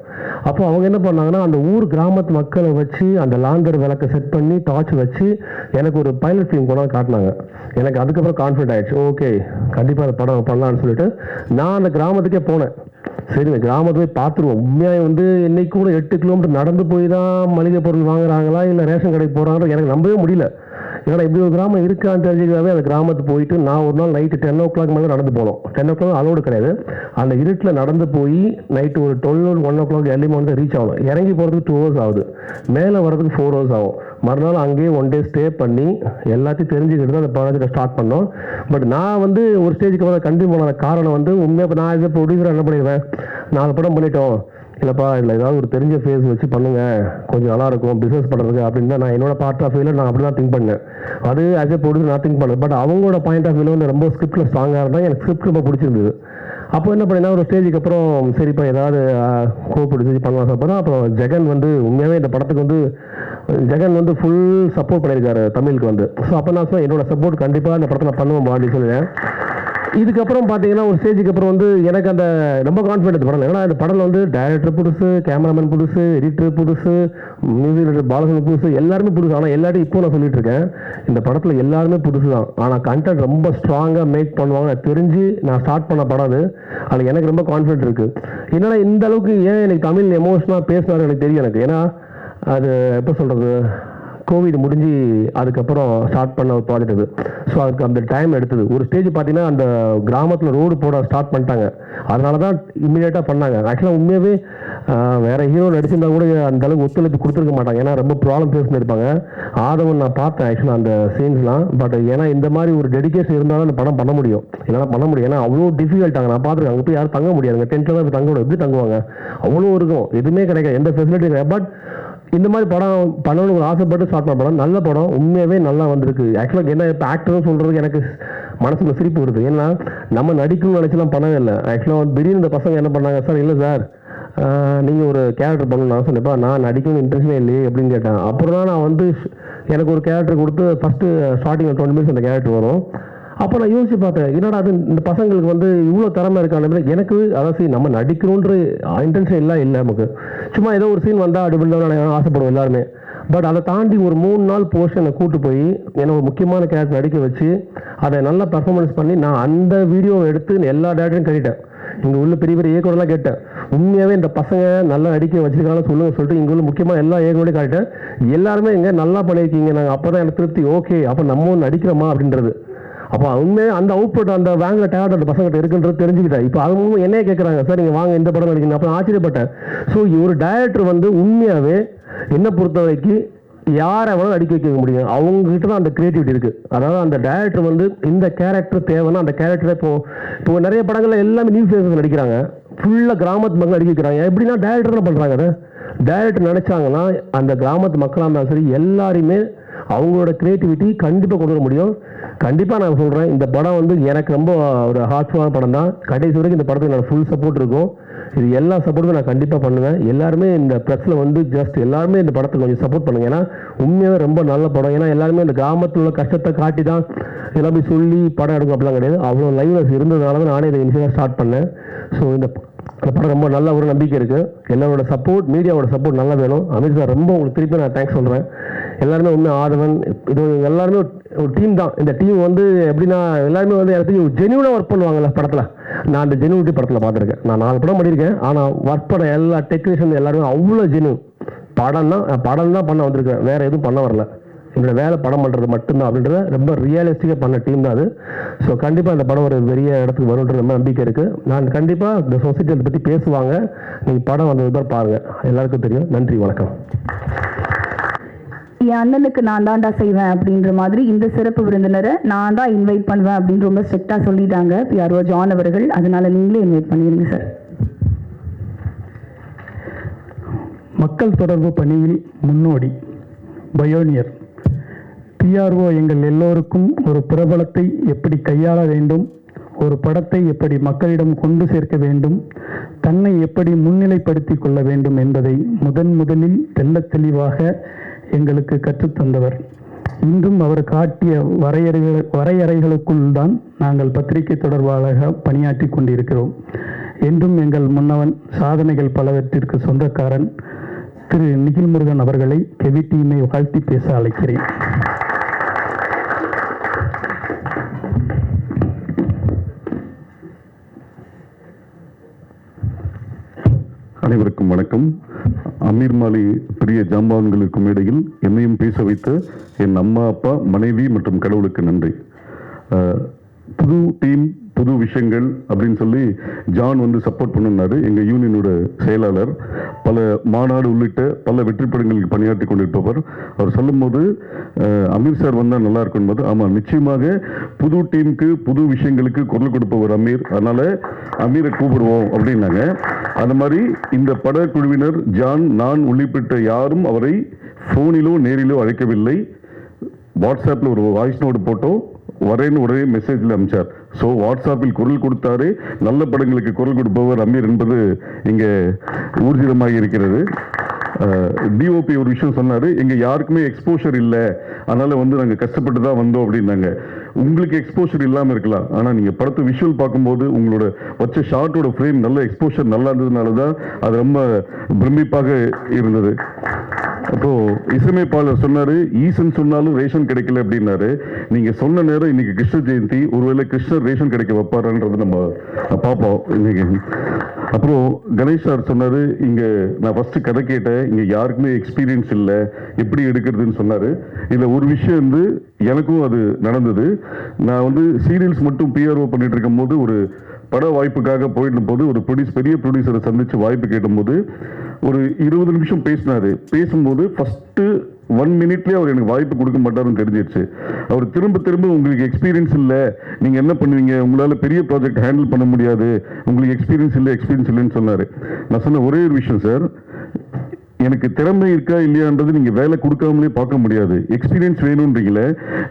அப்போ அவங்க என்ன பண்ணாங்கன்னா, அந்த ஊர் கிராமத்து மக்களை வச்சு அந்த லாந்தர் விளக்கை செட் பண்ணி டார்ச் வச்சு எனக்கு ஒரு பைலட் ஃபிலிம் கொண்டாந்து காட்டினாங்க. எனக்கு அதுக்கப்புறம் கான்ஃபிடென்ட் ஆகிடுச்சு, ஓகே கண்டிப்பாக அந்த படம் பண்ணலான்னு சொல்லிட்டு நான் அந்த கிராமத்துக்கே போனேன். சரி இந்த கிராமத்தை போய் பார்த்துருவோம். உண்மையாக வந்து இன்னைக்கு கூட 8 கிலோமீட்டர் நடந்து போய் தான் மளிகை பொருள் வாங்குறாங்களா இல்லை ரேஷன் கடைக்கு போகிறாங்களோ எனக்கு நம்பவே முடியல. ஏன்னா இப்படி ஒரு கிராமம் இருக்கான்னு தெரிஞ்சுக்கவே அந்த கிராமத்துக்கு போயிட்டு நான் ஒரு நாள் நைட்டு 10 o'clock மேலே நடந்து போனோம். 10 o'clock அலோடு கிடையாது. அந்த இருட்டில் நடந்து போய் நைட்டு ஒரு 12 1 o'clock early morning ரீச் ஆகணும். இறங்கி போகிறதுக்கு 2 hours ஆகுது, மேலே வர்றதுக்கு 4 hours ஆகும். மறுநாள் அங்கேயே 1 day ஸ்டே பண்ணி எல்லாத்தையும் தெரிஞ்சுக்கிட்டு தான் அந்த ப்ராஜெக்டை ஸ்டார்ட் பண்ணோம். பட் நான் வந்து ஒரு ஸ்டேஜுக்கு வந்து கண்டிப்பாக போன காரணம் வந்து உண்மையாக இப்போ நான் இதை ப்ரொடியூசராக என்ன பண்ணிடுவேன், 4 படம் பண்ணிட்டோம், இல்லைப்பா இல்லை ஏதாவது ஒரு தெரிஞ்ச ஃபேஸ் வச்சு பண்ணுங்கள் கொஞ்சம் நல்லாயிருக்கும் பிஸ்னஸ் பண்ணுறதுக்கு அப்படின்னு தான் நான் என்னோட பார்ட் ஆஃப் வியூவில் நான் அப்படி தான் திங்க் பண்ணேன். அது ஆஸ் ஏ ப்ரொடியூசர் நான் திங்க் பண்ணேன். பட் அவங்களோட பாயிண்ட் ஆஃப் வியூவில் வந்து ரொம்ப ஸ்கிரிப்டில் ஸ்ட்ராங்காக இருந்தால் எனக்கு ஸ்கிரிப்ட் ரொம்ப பிடிச்சிருந்தது. அப்போ என்ன பண்ணேன்னா ஒரு ஸ்டேஜுக்கு அப்புறம் சரிப்பா ஏதாவது கோப்பிடிச்சு பண்ணலாம். அப்புறம் ஜெகன் வந்து உண்மையாகவே இந்த படத்துக்கு வந்து ஜெகன் வந்து ஃபுல் சப்போர்ட் பண்ணியிருக்காரு தமிழுக்கு வந்து. ஸோ அப்போ நான் சொன்னேன் என்னோட சப்போர்ட் கண்டிப்பாக இந்த படத்தை நான் பண்ணுவேன் அப்படின்னு சொல்லுவேன். இதுக்கப்புறம் பார்த்தீங்கன்னா ஒரு ஸ்டேஜுக்கு அப்புறம் வந்து எனக்கு அந்த ரொம்ப கான்ஃபிடென்ட் படம். ஏன்னா இந்த படம் வந்து டைரக்டர் புதுசு, கேமராமேன் புதுசு, எடிட்டர் புதுசு, மியூசிக் டைரக்டர் பாலசன் புதுசு, எல்லாருமே புதுசு. ஆனால் எல்லாரும் இப்போ நான் சொல்லிட்டு இருக்கேன் இந்த படத்தில் எல்லாருமே புதுசு தான். ஆனால் கண்டென்ட் ரொம்ப ஸ்ட்ராங்காக மேக் பண்ணுவாங்க தெரிஞ்சு நான் ஸ்டார்ட் பண்ண படம் அது. அதில் எனக்கு ரொம்ப கான்ஃபிடென்ட் இருக்குது. என்னன்னா இந்த அளவுக்கு ஏன் எனக்கு தமிழ் எமோஷனாக பேசினாரு எனக்கு தெரியும் எனக்கு. ஏன்னா அது எப்போ சொல்கிறது, கோவிட் முடிஞ்சு அதுக்கப்புறம் ஸ்டார்ட் பண்ண ஒரு ப்ராஜெக்ட் அது. ஸோ அதுக்கு அந்த டைம் எடுத்தது. ஒரு ஸ்டேஜ் பார்த்தீங்கன்னா அந்த கிராமத்தில் ரோடு போட ஸ்டார்ட் பண்ணிட்டாங்க. அதனால தான் இம்மிடியேட்டாக பண்ணாங்க. ஆக்சுவலாக உண்மையாகவே வேறு ஹீரோ நடிச்சிருந்தா கூட அந்த அளவுக்கு ஒத்துழைப்பு கொடுத்துருக்க மாட்டாங்க. ஏன்னா ரொம்ப ப்ராப்ளம் ஃபேஸ் பண்ணியிருப்பாங்க. ஆதவன் நான் பார்த்தேன் ஆக்சுவலாக அந்த சீன்ஸ்லாம். பட் ஏன்னா இந்த மாதிரி ஒரு டெடிகேஷன் இருந்தாலும் அந்த படம் பண்ண முடியும், இல்லைனா பண்ண முடியும். ஏன்னா அவ்வளோ டிஃபிகல்ட்டாங்க. நான் பார்த்துருக்கேன் அங்கே போய் யாரும் தங்க முடியாதுங்க. டென்ட்டில் தான் தங்க முடியும். எப்படி தங்குவாங்க, அவ்வளோ இருக்கும், எதுவுமே கிடைக்காது, எந்த ஃபெசிலிட்டி கிடையாது. பட் இந்த மாதிரி படம் பண்ணணும்னு ஆசைப்பட்டு ஸ்டார்ட் பண்ண படம் நல்ல படம், உண்மையாகவே நல்லா வந்திருக்கு. ஆக்சுவலாக என்ன இப்போ ஆக்டர்னு சொல்கிறதுக்கு எனக்கு மனசுக்குள்ள சிரிப்பு வருது. ஏன்னா நம்ம நடிக்கணும்னு நினச்சலாம் பண்ணவே இல்லை. ஆக்சுவலாக திடீர்னு இந்த பசங்க என்ன பண்ணாங்க, சார் இல்லை சார் நீங்கள் ஒரு கேரக்டர் பண்ணணும். நான் சொன்னேன்ப்பா நான் நடிக்கணும்னு இன்ட்ரெஸ்டே இல்லையே அப்படின்னு கேட்டேன். அப்புறம் தான் நான் வந்து எனக்கு ஒரு கேரக்டர் கொடுத்து ஃபஸ்ட்டு ஸ்டார்டிங் 20 minutes அந்த கேரக்டர் வரும். அப்போ நான் யோசிச்சு பார்த்தேன், என்னடா அது இந்த பசங்களுக்கு வந்து இவ்வளோ திறமை இருக்கான எனக்கு. அதாவது நம்ம நடிக்கணுன்ற இன்டென்ஷன் எல்லாம் இல்லை நமக்கு. சும்மா ஏதோ ஒரு சீன் வந்தால் அப்படி பண்ண ஆசைப்படுவோம் எல்லாருமே. பட் அதை தாண்டி ஒரு 3 நாள் போர்ஷனை கூட்டு போய் என்னை ஒரு முக்கியமான கேரக்டர் நடிக்க வச்சு அதை நல்லா பர்ஃபார்மன்ஸ் பண்ணி நான் அந்த வீடியோவை எடுத்து எல்லா டேரக்டரையும் கட்டிட்டேன். இங்கே உள்ள பெரிய பெரிய இயக்குனர்லாம் கேட்டேன், உண்மையாகவே இந்த பசங்க நல்லா நடிக்க வச்சிருக்காங்கன்னு சொல்லிட்டு இங்கே உள்ள முக்கியமாக எல்லா இயக்குனரையும் காட்டிட்டேன். எல்லாருமே இங்கே நல்லா பண்ணியிருக்கீங்க. நாங்கள் அப்போ தான் எனக்கு திருப்தி, ஓகே அப்போ நம்ம நடிக்கிறோமா அப்படின்றது. அப்போ உண்மையாக அந்த அவுட்புட் அந்த வாங்குற டேலண்ட் அந்த பசங்கிட்ட இருக்குன்றது தெரிஞ்சுக்கிட்டேன். இப்போ அதுவும் என்னையே கேட்குறாங்க, சார் நீங்கள் வாங்க இந்த படம் நடிக்கணும். அப்போ ஆச்சரியப்பட்டேன். ஸோ ஒரு டைரக்டர் வந்து உண்மையாகவே என்னை பொறுத்த வரைக்கும் யாரை வேணாலும் நடிக்க வைக்க முடியும். அவங்ககிட்ட தான் அந்த கிரியேட்டிவிட்டி இருக்குது. அதாவது அந்த டைரக்டர் வந்து இந்த கேரக்டர் தேவைன்னா அந்த கேரக்டரை இப்போ நிறைய படங்களில் எல்லாமே நியூ ஃபேஸஸ் நடிக்கிறாங்க, ஃபுல்லாக கிராமத்து மக்கள் நடிக்க வைக்கிறாங்க. எப்படின்னா டைரக்டர் தான் பண்ணுறாங்க. அதை டைரக்டர் நினச்சாங்கன்னா அந்த கிராமத்து மக்களாக இருந்தாலும் சரி எல்லாரையுமே அவங்களோட க்ரியேட்டிவிட்டி கண்டிப்பாக கொண்டு வர முடியும். கண்டிப்பாக நான் சொல்கிறேன், இந்த படம் வந்து எனக்கு ரொம்ப ஒரு ஹார்ட்ஃபுல்லான படம் தான். கடைசி வரைக்கும் இந்த படத்துக்கு நான் ஃபுல் சப்போர்ட் இருக்கும். இது எல்லா சப்போர்ட்டும் நான் கண்டிப்பாக பண்ணுவேன். எல்லாருமே இந்த ப்ரெஸ்ஸில் வந்து ஜஸ்ட் எல்லாருமே இந்த படத்துக்கு கொஞ்சம் சப்போர்ட் பண்ணுங்க. ஏன்னா உண்மையாகவே ரொம்ப நல்ல படம். ஏன்னா எல்லாருமே இந்த கிராமத்தில் உள்ள கஷ்டத்தை காட்டி தான் எல்லாமே சொல்லி படம் எடுக்கும் அப்படிலாம் கிடையாது. அவ்வளோ லைவ்னஸ் இருந்ததுனால தான் நானே இதை இனிஷியலாக ஸ்டார்ட் பண்ணேன். ஸோ இந்த படம் ரொம்ப நல்ல ஒரு நம்பிக்கை இருக்குது. எல்லாரோட சப்போர்ட், மீடியாவோட சப்போர்ட் நல்லா வேணும். அமீர் சார் ரொம்ப உங்களுக்கு திருப்பி நான் தேங்க்ஸ் சொல்கிறேன். எல்லாருமே உண்மை ஆதவன் இது எல்லாருமே ஒரு டீம் தான். இந்த டீம் வந்து எப்படின்னா எல்லாருமே வந்து எல்லாத்தையும் ஜென்யூனாக ஒர்க் பண்ணுவாங்கல்ல படத்தில். நான் அந்த ஜென்யூனிட்டி படத்தில் பார்த்துருக்கேன். நான் 4 படம் பண்ணியிருக்கேன். ஆனால் ஒர்க் பண்ண எல்லா டெக்னீஷியன் எல்லாருமே அவ்வளோ ஜென்யூன். படம் தான் பண்ண வந்திருக்கேன், வேறு எதுவும் பண்ண வரல. என்னோட வேலை படம் பண்ணுறது மட்டும்தான் அப்படின்றத ரொம்ப ரியலிஸ்டிக்காக பண்ண டீம் தான் அது. ஸோ கண்டிப்பாக இந்த படம் ஒரு பெரிய இடத்துக்கு வரும்ன்ற ரொம்ப நம்பிக்கை இருக்குது. நான் கண்டிப்பாக இந்த சொசைட்டி அதை பற்றி பேசுவாங்க. நீங்கள் படம் வந்தது தான் பாருங்கள், எல்லாருக்கும் தெரியும். நன்றி, வணக்கம். என் அண்ணனுக்கு நான் தான்டா செய்வேன் அப்படின்ற மாதிரி இந்த சிறப்பு விருந்தினரை நான் தான் இன்வைட் பண்ணுவேன் அப்படின்னு ரொம்ப ஸ்ட்ரிக்டாக சொல்லிட்டாங்க PRO ஜான் அவர்கள். அதனால நீங்களே இன்வைட் பண்ணிடுங்க சார். மக்கள் தொடர்பு பணியில் முன்னோடி பயோனியர் PRO எங்கள் எல்லோருக்கும் ஒரு பிரபலத்தை எப்படி கையாள வேண்டும், ஒரு படத்தை எப்படி மக்களிடம் கொண்டு சேர்க்க வேண்டும், தன்னை எப்படி முன்னிலைப்படுத்திக் கொள்ள வேண்டும் என்பதை முதலில் தெள்ளத் தெளிவாக எங்களுக்கு கற்றுத்தந்தவர். இன்றும் அவர் காட்டிய வரையறைகளுக்குள் தான் நாங்கள் பத்திரிகை தொடர்பாளராக பணியாற்றி கொண்டிருக்கிறோம். என்றும் எங்கள் முன்னவன், சாதனைகள் பலவற்றிற்கு சொந்தக்காரன் திரு நிகில் முருகன் அவர்களை கெவி டீமை வாழ்த்தி பேச அழைக்கிறேன். அனைவருக்கும் வணக்கம். அமீர் மாலி பெரிய ஜாம்பான்களுக்கும் இடையில் என்னையும் பேச வைத்த என் அம்மா, அப்பா, மனைவி மற்றும் கடவுளுக்கு நன்றி. புது டீம், புது விஷயங்கள் அப்படின்னு சொல்லி ஜான் வந்து சப்போர்ட் பண்ணினாரு. எங்கள் யூனியனோட செயலாளர் பல மாநாடு உள்ளிட்ட பல வெற்றி படங்களுக்கு பணியாற்றி கொண்டிருப்பவர். அவர் சொல்லும்போது அமீர் சார் வந்தால் நல்லா இருக்கும் போது, ஆமாம் நிச்சயமாக புது டீமுக்கு புது விஷயங்களுக்கு குரல் கொடுப்பவர் அமீர், அதனால அமீரை கூப்பிடுவோம் அப்படின்னாங்க. அந்த மாதிரி இந்த படக்குழுவினர் ஜான், நான் உள்ளிட்ட யாரும் அவரை ஃபோனிலோ நேரிலோ அழைக்கவில்லை. வாட்ஸ்அப்பில் ஒரு வாய்ஸ் நோட் போட்டோம், வரேன்னு உடனே மெசேஜில் அனுப்பிச்சார். ஸோ வாட்ஸ்அப்பில் குரல் கொடுத்தாரு. நல்ல படங்களுக்கு குரல் கொடுப்பவர் அமீர் என்பது இங்கே ஊர்ஜிதமாக இருக்கிறது. டிஓபி ஒரு விஷயம் சொன்னார், எங்கள் யாருக்குமே எக்ஸ்போஷர் இல்லை, அதனால் வந்து நாங்கள் கஷ்டப்பட்டு தான் வந்தோம் அப்படின்னாங்க. உங்களுக்கு எக்ஸ்போஷர் இல்லாமல் இருக்கலாம், ஆனால் நீங்கள் படத்தை விஷுவல் பார்க்கும்போது உங்களோட வச்ச ஷார்ட்டோட ஃப்ரேம் நல்ல எக்ஸ்போஷர் நல்லா இருந்ததுனால தான் அது ரொம்ப பிரமிப்பாக இருந்தது. அப்போ இசையமைப்பாளர் சொன்னாரு, ஈசன் சொன்னாலும் ரேஷன் கிடைக்கல அப்படின்னாரு. நீங்க சொன்ன நேரம் இன்னைக்கு கிருஷ்ண ஜெயந்தி, ஒருவேளை கிருஷ்ணர் ரேஷன் கிடைக்க வைப்பாருன்றது நம்ம பார்ப்போம் இன்னைக்கு. அப்புறம் கணேஷ் சார் சொன்னாரு, இங்க நான் ஃபர்ஸ்ட் கதை கேட்டேன், இங்க யாருக்குமே எக்ஸ்பீரியன்ஸ் இல்லை, எப்படி எடுக்கிறதுன்னு சொன்னாரு. இதுல ஒரு விஷயம் வந்து எனக்கும் அது நடந்தது. நான் வந்து சீரியல்ஸ் மட்டும் PRO பண்ணிட்டு இருக்கும் போது ஒரு பட வாய்ப்புக்காக போயிட்டு போது ஒரு பெரிய ப்ரொடியூசரை சந்திச்சு வாய்ப்பு கேட்டும்போது ஒரு 20 நிமிஷம் பேசினாரு. பேசும்போது ஃபர்ஸ்ட் 1 மினிட்லேயே அவர் எனக்கு வாய்ப்பு கொடுக்க மாட்டாருன்னு தெரிஞ்சிருச்சு. அவர் திரும்ப உங்களுக்கு எக்ஸ்பீரியன்ஸ் இல்லை, நீங்க என்ன பண்ணுவீங்க, உங்களால பெரிய ப்ராஜெக்ட் ஹேண்டில் பண்ண முடியாது, உங்களுக்கு எக்ஸ்பீரியன்ஸ் இல்லைன்னு சொன்னாரு. நான் சொன்ன ஒரே ஒரு விஷயம், சார் எனக்கு திறமை இருக்கா இல்லையான்றது நீங்க வேலை கொடுக்காமலே பார்க்க முடியாது. எக்ஸ்பீரியன்ஸ் வேணும்ன்றீங்களே,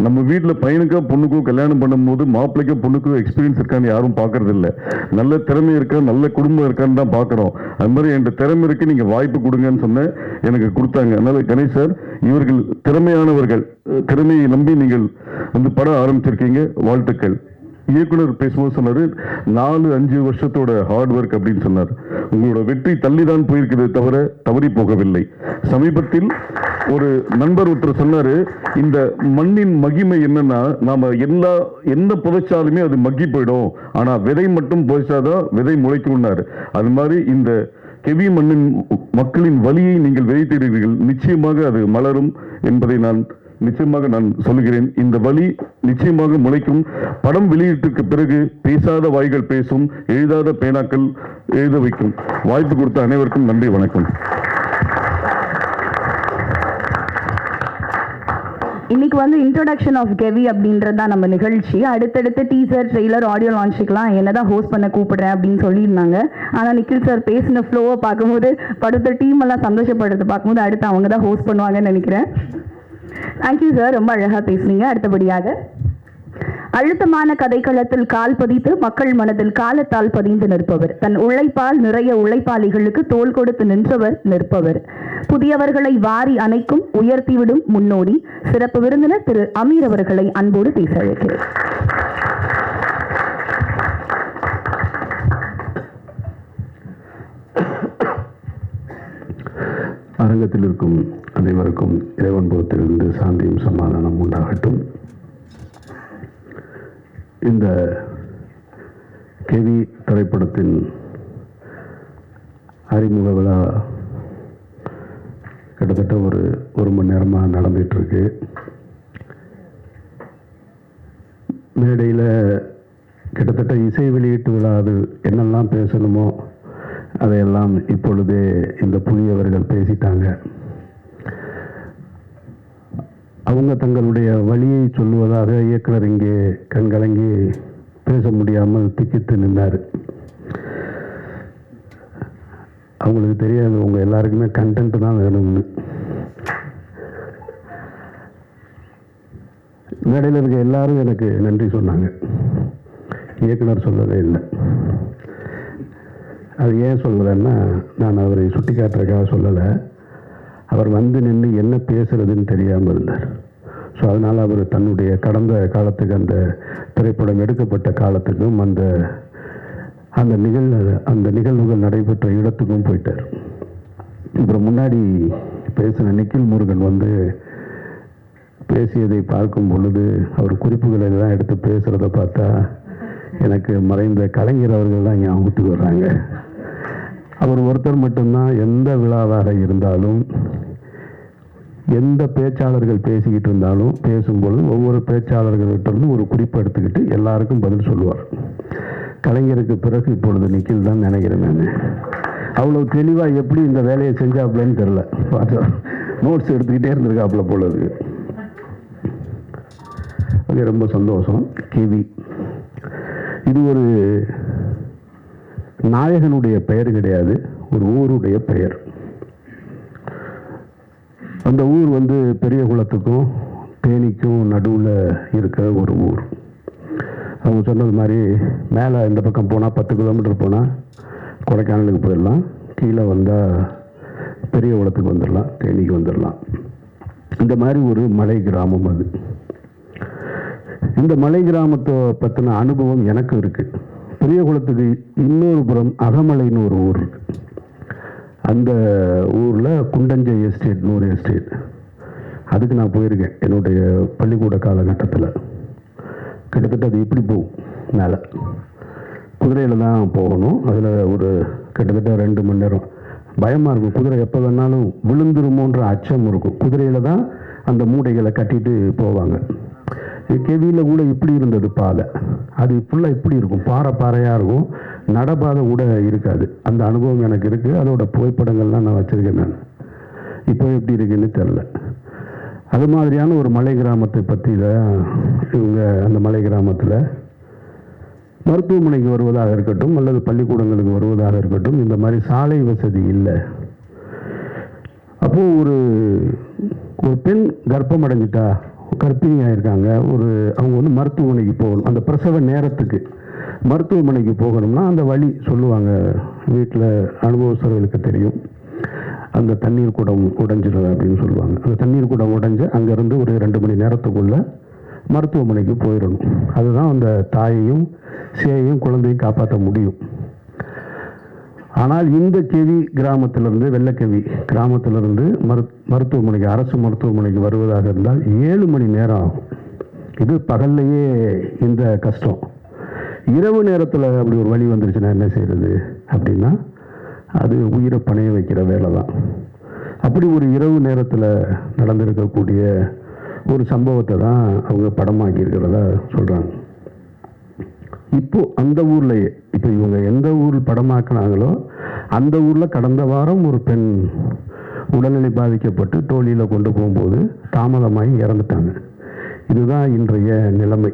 நம்ம வீட்டில் பையனுக்கோ பொண்ணுக்கோ கல்யாணம் பண்ணும்போது மாப்பிள்ளைக்கோ பொண்ணுக்கோ எக்ஸ்பீரியன்ஸ் இருக்கான்னு யாரும் பார்க்கறது இல்லை. நல்ல திறமை இருக்கா, நல்ல குடும்பம் இருக்கான்னு தான் பார்க்குறோம். அது மாதிரி என் திறமை இருக்கு, நீங்க வாய்ப்பு கொடுங்கன்னு சொன்னேன், எனக்கு கொடுத்தாங்க. அதனால கணேஷ் சார், இவர்கள் திறமையானவர்கள், திறமையை நம்பி நீங்கள் வந்து படம் ஆரம்பிச்சிருக்கீங்க, வாழ்த்துக்கள். இயக்குனர் பேசும்போது சொன்னாரு, 4-5 வருஷத்தோட ஹார்ட் ஒர்க் அப்படின்னு சொன்னார். உங்களோட வெற்றி தள்ளிதான் போயிருக்கிறது தவிர தவறி போகவில்லை. சமீபத்தில் ஒரு நண்பர் ஒருத்தர் சொன்னாரு, இந்த மண்ணின் மகிமை என்னன்னா, நாம எந்த புதைச்சாலுமே அது மக்கி போயிடும், ஆனா விதை மட்டும் புதைச்சாதான் விதை முளைக்கும்னாரு. அது மாதிரி இந்த கெவி மண்ணின் மக்களின் வலியை நீங்கள் விதைத்திருக்கிறீர்கள், நிச்சயமாக அது மலரும் என்பதை நான் சொல்லுகிறேன். இந்த வழி நிச்சயமாக முளைக்கும். படம் வெளியீட்டுக்கு பிறகு பேசாத வாய்கள் பேசும், எழுதாத பேனாக்கள் எழுத வைக்கும். வாய்ப்பு கொடுத்த அனைவருக்கும் நன்றி, வணக்கம். இன்னைக்கு வந்து இன்ட்ரோடக்ஷன் ஆஃப் கெவி அப்படின்றதான் நம்ம நிகழ்ச்சி. அடுத்தடுத்து டீசர், ட்ரெய்லர், ஆடியோ லான்ச்சுக்கெலாம் என்னதான் ஹோஸ்ட் பண்ண கூப்பிடுறேன் அப்படின்னு சொல்லியிருந்தாங்க. ஆனால் நிக்கில் சார் பேசின ஃப்ளோவை பார்க்கும்போது, படத்தை டீம் எல்லாம் சந்தோஷப்படுறதை பார்க்கும்போது அடுத்து அவங்க தான் ஹோஸ்ட் பண்ணுவாங்கன்னு நினைக்கிறேன். தேங்க்யூ சார், ரொம்ப அழகாக பேசுனீங்க. அடுத்தபடியாக அழுத்தமான கதைக்களத்தில் கால் பதித்து மக்கள் மனதில் காலத்தால் பதிந்து நிற்பவர், தன் உழைப்பால் நிறைய உழைப்பாளிகளுக்கு தோள் கொடுத்து நிற்பவர், புதியவர்களை வாரி அணைக்கும் உயர்த்திவிடும் முன்னோடி, சிறப்பு விருந்தினர் திரு அமீர் அவர்களை அன்போடு பேச அழைக்கிறேன். அரங்கத்தில் இருக்கும் அனைவருக்கும் இறைவன் புறத்திலிருந்து சாந்தியும் சமாதானம் உண்டாகட்டும். இந்த கேவி திரைப்படத்தின் அறிமுக விழா கிட்டத்தட்ட ஒரு மணி நேரமாக நடந்துகிட்ருக்கு. மேடையில் கிட்டத்தட்ட இசை வெளியீட்டு விழா அது என்னெல்லாம் பேசணுமோ அதையெல்லாம் இப்பொழுதே இந்த புதியவர்கள் பேசிட்டாங்க. அவங்க தங்களுடைய வழியை சொல்லுவதாக இயக்குனர் இங்கே கண்கலங்கி பேச முடியாமல் திக்கித்து நின்றார். அவங்களுக்கு தெரியாது உங்கள் எல்லாருக்குமே கண்டென்ட் தான் வேணும்னு. மேடையில் இருக்க எல்லாரும் எனக்கு நன்றி சொன்னாங்க, இயக்குனர் சொல்லவே இல்லை. அது ஏன் சொல்லலைன்னா, நான் அவரை சுட்டி காட்டுறதுக்காக சொல்லலை. அவர் வந்து நின்று என்ன பேசுறதுன்னு தெரியாமல் இருந்தார். ஸோ அதனால் அவர் தன்னுடைய கடந்த காலத்துக்கு, அந்த திரைப்படம் எடுக்கப்பட்ட காலத்துக்கும், அந்த நிகழ்வுகள் நடைபெற்ற இடத்துக்கும் போயிட்டார். அப்புறம் முன்னாடி பேசின நிக்கில் முருகன் வந்து பேசியதை பார்க்கும் பொழுது அவர் குறிப்புகளை தான் எடுத்து பேசுகிறத பார்த்தா எனக்கு மறைந்த கலைஞர் அவர்கள் தான் ஞாபகத்துக்கு வர்றாங்க. அவர் ஒருத்தர் மட்டும்தான் எந்த விழாவாக இருந்தாலும், எந்த பேச்சாளர்கள் பேசிக்கிட்டு இருந்தாலும் பேசும்பொழுது ஒவ்வொரு பேச்சாளர்கள்ட்டிருந்து ஒரு குறிப்பு எடுத்துக்கிட்டு எல்லாருக்கும் பதில் சொல்லுவார். கலைஞருக்கு பிறகு இப்பொழுது நிக்கில் தான் நினைக்கிறேன். நான் அவ்வளோ தெளிவாக எப்படி இந்த வேலையை செஞ்சாப்புலன்னு தெரில. நோட்ஸ் எடுத்துக்கிட்டே இருந்திருக்காப்புல பொழுது. ஓகே, ரொம்ப சந்தோஷம். கேவி இது ஒரு நாயகனுடைய பெயர் கிடையாது, ஒரு ஊருடைய பெயர். அந்த ஊர் வந்து பெரிய குளத்துக்கும் தேனிக்கும் நடுவில் இருக்கிற ஒரு ஊர். அவங்க சொன்னது மாதிரி மேலே இந்த பக்கம் போனால் 10 கிலோமீட்டர் போனால் கொடைக்கானலுக்கு போயிடலாம், கீழே வந்தால் பெரிய குளத்துக்கு வந்துடலாம், தேனிக்கு வந்துடலாம். இந்த மாதிரி ஒரு மலை கிராமம் அது. இந்த மலை கிராமத்தை பற்றின அனுபவம் எனக்கு இருக்குது. பெரிய குளத்துக்கு இன்னொரு புறம் அகமலைன்னு ஒரு ஊர் இருக்குது. அந்த ஊரில் குண்டஞ்சை எஸ்டேட்னு ஒரு எஸ்டேட், அதுக்கு நான் போயிருக்கேன் என்னுடைய பள்ளிக்கூட காலகட்டத்தில். கிட்டத்தட்ட அது இப்படி போகும், மேலே குதிரையில் தான் போகணும். அதில் ஒரு கிட்டத்தட்ட 2 மணி நேரம் பயமாக இருக்கும். குதிரை எப்போ வேணாலும் விழுந்துருமோன்ற அச்சம் இருக்கும். குதிரையில் தான் அந்த மூடைகளை கட்டிட்டு போவாங்க. கேவியில் கூட இப்படி இருந்தது பாதை, அது ஃபுல்லாக இப்படி இருக்கும், பாறையாக இருக்கும், நடப்பாதை கூட இருக்காது. அந்த அனுபவம் எனக்கு இருக்குது. அதோட புகைப்படங்கள்லாம் நான் வச்சுருக்கேன். நான் இப்போ எப்படி இருக்குன்னு தெரில. அது மாதிரியான ஒரு மலை கிராமத்தை பற்றி தான் இவங்க அந்த மலை கிராமத்தில் மருத்துவமனைக்கு வருவதாக இருக்கட்டும் அல்லது பள்ளிக்கூடங்களுக்கு வருவதாக இருக்கட்டும், இந்த மாதிரி சாலை வசதி இல்லை. அப்போது ஒரு பெண் கர்ப்பம் அடைஞ்சிட்டா, கர்ப்பிணியாக இருக்காங்க, அவங்க வந்து மருத்துவமனைக்கு போகணும். அந்த பிரசவ நேரத்துக்கு மருத்துவமனைக்கு போகணும்னா அந்த வழி சொல்லுவாங்க. வீட்டில் அனுபவஸ்தர்களுக்கு தெரியும். அந்த தண்ணீர் குடம் உடைஞ்சிடும் அப்படின்னு சொல்லுவாங்க. அந்த தண்ணீர் குடம் உடைஞ்சு அங்கேருந்து ஒரு 2 மணி நேரத்துக்குள்ளே மருத்துவமனைக்கு போயிடணும். அதுதான் அந்த தாயையும் சேயையும் குழந்தையும் காப்பாற்ற முடியும். ஆனால் இந்த கேவி கிராமத்திலிருந்து, வெள்ளக்கேவி கிராமத்திலிருந்து மருத்துவமனைக்கு, அரசு மருத்துவமனைக்கு வருவதாக இருந்தால் 7 மணி நேரம் ஆகும். இது பகல்லையே இந்த கஷ்டம். இரவு நேரத்தில் அப்படி ஒரு வழி வந்துருச்சுன்னா என்ன செய்கிறது அப்படின்னா, அது உயிரை பணைய வைக்கிற வேலை தான். அப்படி ஒரு இரவு நேரத்தில் நடந்திருக்கக்கூடிய ஒரு சம்பவத்தை தான் அவங்க படமாக்கி இருக்கிறதா சொல்கிறாங்க. இப்போ அந்த ஊர்லேயே, இப்போ இவங்க எந்த ஊர் படமாக்கினாங்களோ அந்த ஊரில் கடந்த வாரம் ஒரு பெண் உடல்நிலை பாதிக்கப்பட்டு டோலியில் கொண்டு போகும்போது தாமதமாகி இறந்துட்டாங்க. இதுதான் இன்றைய நிலைமை.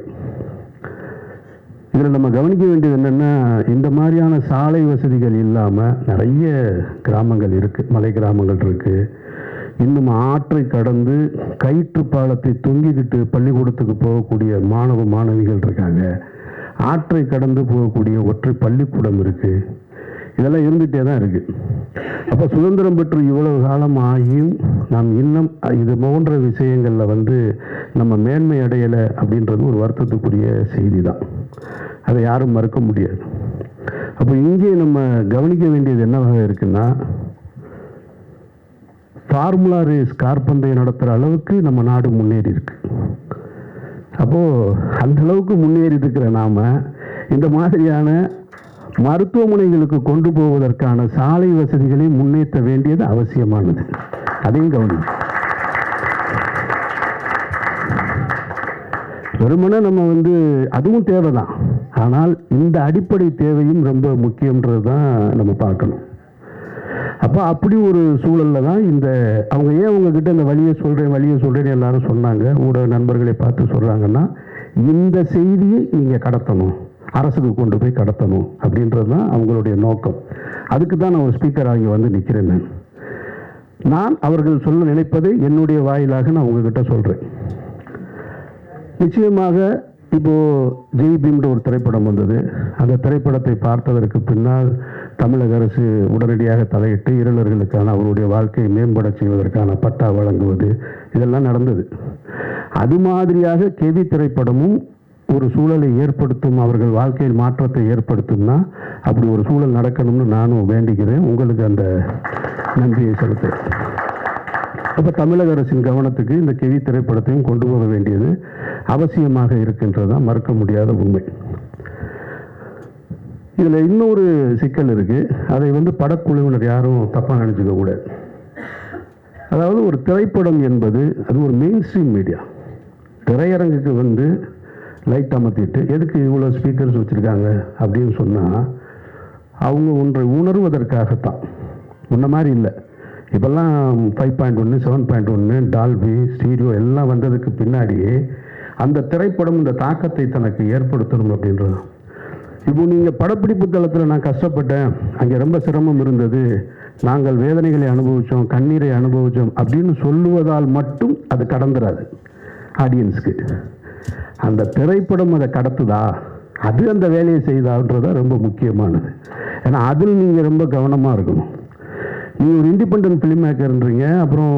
இதில் நம்ம கவனிக்க வேண்டியது என்னென்னா, இந்த மாதிரியான சாலை வசதிகள் இல்லாமல் நிறைய கிராமங்கள் இருக்குது, மலை கிராமங்கள் இருக்குது. இன்னும் ஆற்றை கடந்து கயிற்று பாலத்தை தொங்கிக்கிட்டு பள்ளிக்கூடத்துக்கு போகக்கூடிய மாணவ மாணவிகள் இருக்காங்க. ஆற்றை கடந்து போகக்கூடிய ஒற்றை பள்ளிக்கூடம் இருக்குது. இதெல்லாம் இருந்துகிட்டே தான் இருக்குது. அப்போ சுதந்திரம் பெற்று இவ்வளவு காலம் ஆகியும் நாம் இன்னும் இது போன்ற விஷயங்களில் நம்ம மேன்மை அடையலை அப்படின்றது ஒரு வருத்தத்துக்குரிய செய்தி தான். அதை யாரும் மறுக்க முடியாது. அப்போ இங்கே நம்ம கவனிக்க வேண்டியது என்னவாக இருக்குன்னா, ஃபார்முலா ரேஸ் காற்பந்தயம் நடத்துகிற அளவுக்கு நம்ம நாடு முன்னேறி இருக்கு. அப்போது அந்த அளவுக்கு முன்னேறி இருக்கிற நாம் இந்த மாதிரியான மருத்துவமனைகளுக்கு கொண்டு போவதற்கான சாலை வசதிகளை முன்னேற்ற வேண்டியது அவசியமானது. அதையும் கவனிக்கும். வெறுமனே நம்ம அதுவும் தேவைதான். ஆனால் இந்த அடிப்படை தேவையும் ரொம்ப முக்கியன்றது தான் நம்ம பார்க்கணும். அப்போ அப்படி ஒரு சூழலில் தான் அவங்க ஏன் உங்ககிட்ட இந்த வழியை சொல்கிறேன்னு எல்லாரும் சொன்னாங்க. ஊடக நண்பர்களை பார்த்து சொல்கிறாங்கன்னா, இந்த செய்தியை நீங்கள் கடத்தணும், அரசுக்கு கொண்டு போய் கடத்தணும் அப்படின்றது தான் அவங்களுடைய நோக்கம். அதுக்கு தான் நான் ஒரு ஸ்பீக்கராக இங்கே நிற்கிறேன். நான் அவர்கள் சொல்ல நினைப்பதை என்னுடைய வாயிலாக நான் உங்ககிட்ட சொல்கிறேன். நிச்சயமாக இப்போது ஜெய் பீம்ன்ற ஒரு திரைப்படம் வந்தது. அந்த திரைப்படத்தை பார்த்ததற்கு பின்னால் தமிழக அரசு உடனடியாக தலையிட்டு இருளர்களுக்கான அவருடைய வாழ்க்கையை மேம்பட செய்வதற்கான பட்டா வழங்குவது இதெல்லாம் நடந்தது. அது மாதிரியாக கெவி திரைப்படமும் ஒரு சூழலை ஏற்படுத்தும், அவர்கள் வாழ்க்கையில் மாற்றத்தை ஏற்படுத்தும்னா அப்படி ஒரு சூழல் நடக்கணும்னு நானும் வேண்டிக்கிறேன். உங்களுக்கு அந்த நன்றியை செலுத்துகிறேன். அப்போ தமிழக அரசின் கவனத்துக்கு இந்த கெவி திரைப்படத்தையும் கொண்டு போக வேண்டியது அவசியமாக இருக்கின்றதான் மறுக்க முடியாத உண்மை. இதில் இன்னொரு சிக்கல் இருக்குது. அதை படக்குழுவினர் யாரும் தப்பாக நினச்சிக்க கூடாது. அதாவது ஒரு திரைப்படம் என்பது அது ஒரு மெயின் ஸ்ட்ரீம் மீடியா. திரையரங்குக்கு லைட் அமர்த்திட்டு எதுக்கு இவ்வளோ ஸ்பீக்கர்ஸ் வச்சுருக்காங்க அப்படின்னு சொன்னால் அவங்க ஒன்றை உணர்வதற்காகத்தான். முன்ன மாதிரி இல்லை. இப்போல்லாம் 5.1 7.1 டால்பி ஸ்டீரியோ எல்லாம் வந்ததுக்கு பின்னாடியே அந்த திரைப்படம் இந்த தாக்கத்தை தனக்கு ஏற்படுத்தணும் அப்படின்றது. இப்போ நீங்கள் படப்பிடிப்பு தளத்தில் நான் கஷ்டப்பட்டேன், அங்கே ரொம்ப சிரமம் இருந்தது, நாங்கள் வேதனைகளை அனுபவித்தோம், கண்ணீரை அனுபவித்தோம் அப்படின்னு சொல்லுவதால் மட்டும் அது கடந்துராது ஆடியன்ஸுக்கு. அந்த திரைப்படம் அதை கடத்துதா, அது அந்த வேலையை செய்தான்றதா ரொம்ப முக்கியமானது. ஏன்னா அதில் நீங்கள் ரொம்ப கவனமாக இருக்கணும். நீங்கள் ஒரு இண்டிபெண்டன்ட் ஃபிலிம் மேக்கர்ன்றீங்க, அப்புறம்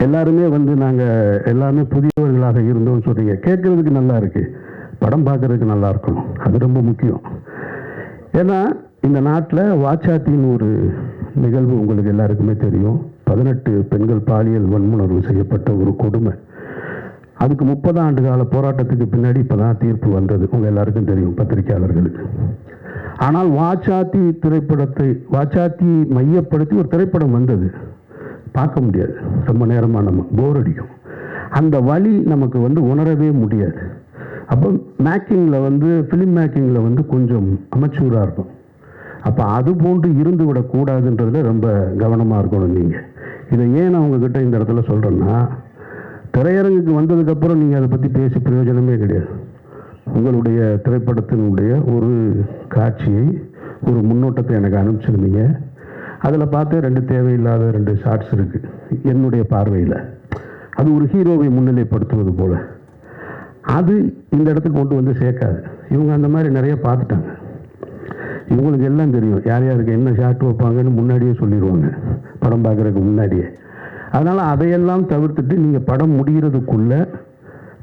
எல்லாருமே நாங்கள் எல்லாருமே புதியவர்களாக இருந்தோம்னு சொல்கிறீங்க. கேட்குறதுக்கு நல்லா இருக்குது, படம் பார்க்குறதுக்கு நல்லா இருக்கணும். அது ரொம்ப முக்கியம். ஏன்னா இந்த நாட்டில் வாச்சாத்தின்னு ஒரு நிகழ்வு உங்களுக்கு எல்லாருக்குமே தெரியும். 18 பெண்கள் பாலியல் வன்முணர்வு செய்யப்பட்ட ஒரு கொடுமை. அதுக்கு 30 ஆண்டு கால போராட்டத்துக்கு பின்னாடி இப்போ தான் தீர்ப்பு வந்தது. உங்கள் எல்லாருக்கும் தெரியும், பத்திரிகையாளர்களுக்கு. ஆனால் வாச்சாத்தி மையப்படுத்தி ஒரு திரைப்படம் வந்தது. பார்க்க முடியாது, ரொம்ப நேரமாக நம்ம போர் அடிக்கும். அந்த வழி நமக்கு உணரவே முடியாது. அப்போ மேக்கிங்கில் ஃபிலிம் மேக்கிங்கில் கொஞ்சம் அமெச்சூராக இருக்கும். அப்போ அது போன்று இருந்து விடக்கூடாதுன்றதுல ரொம்ப கவனமாக இருக்கணும் நீங்கள். இதை ஏன் நான் உங்ககிட்ட இந்த இடத்துல சொல்கிறேன்னா, திரையரங்குக்கு வந்ததுக்கப்புறம் நீங்கள் அதை பற்றி பேசி பிரயோஜனமே கிடையாது. உங்களுடைய திரைப்படத்தினுடைய ஒரு காட்சியை, ஒரு முன்னோட்டத்தை எனக்கு அனுப்பிச்சிருந்தீங்க. அதில் பார்த்து 2 தேவையில்லாத 2 ஷார்ட்ஸ் இருக்குது என்னுடைய பார்வையில். அது ஒரு ஹீரோவை முன்னிலைப்படுத்துவது போல். அது இந்த இடத்துக்கு கொண்டு சேர்க்காது. இவங்க அந்த மாதிரி நிறைய பார்த்துட்டாங்க. இவங்களுக்கு எல்லாம் தெரியும் யார் யாருக்கு என்ன ஷார்ட் வைப்பாங்கன்னு முன்னாடியே சொல்லிடுவாங்க, படம் பார்க்குறதுக்கு முன்னாடியே. அதனால் அதையெல்லாம் தவிர்த்துட்டு நீங்கள் படம் முடிகிறதுக்குள்ளே,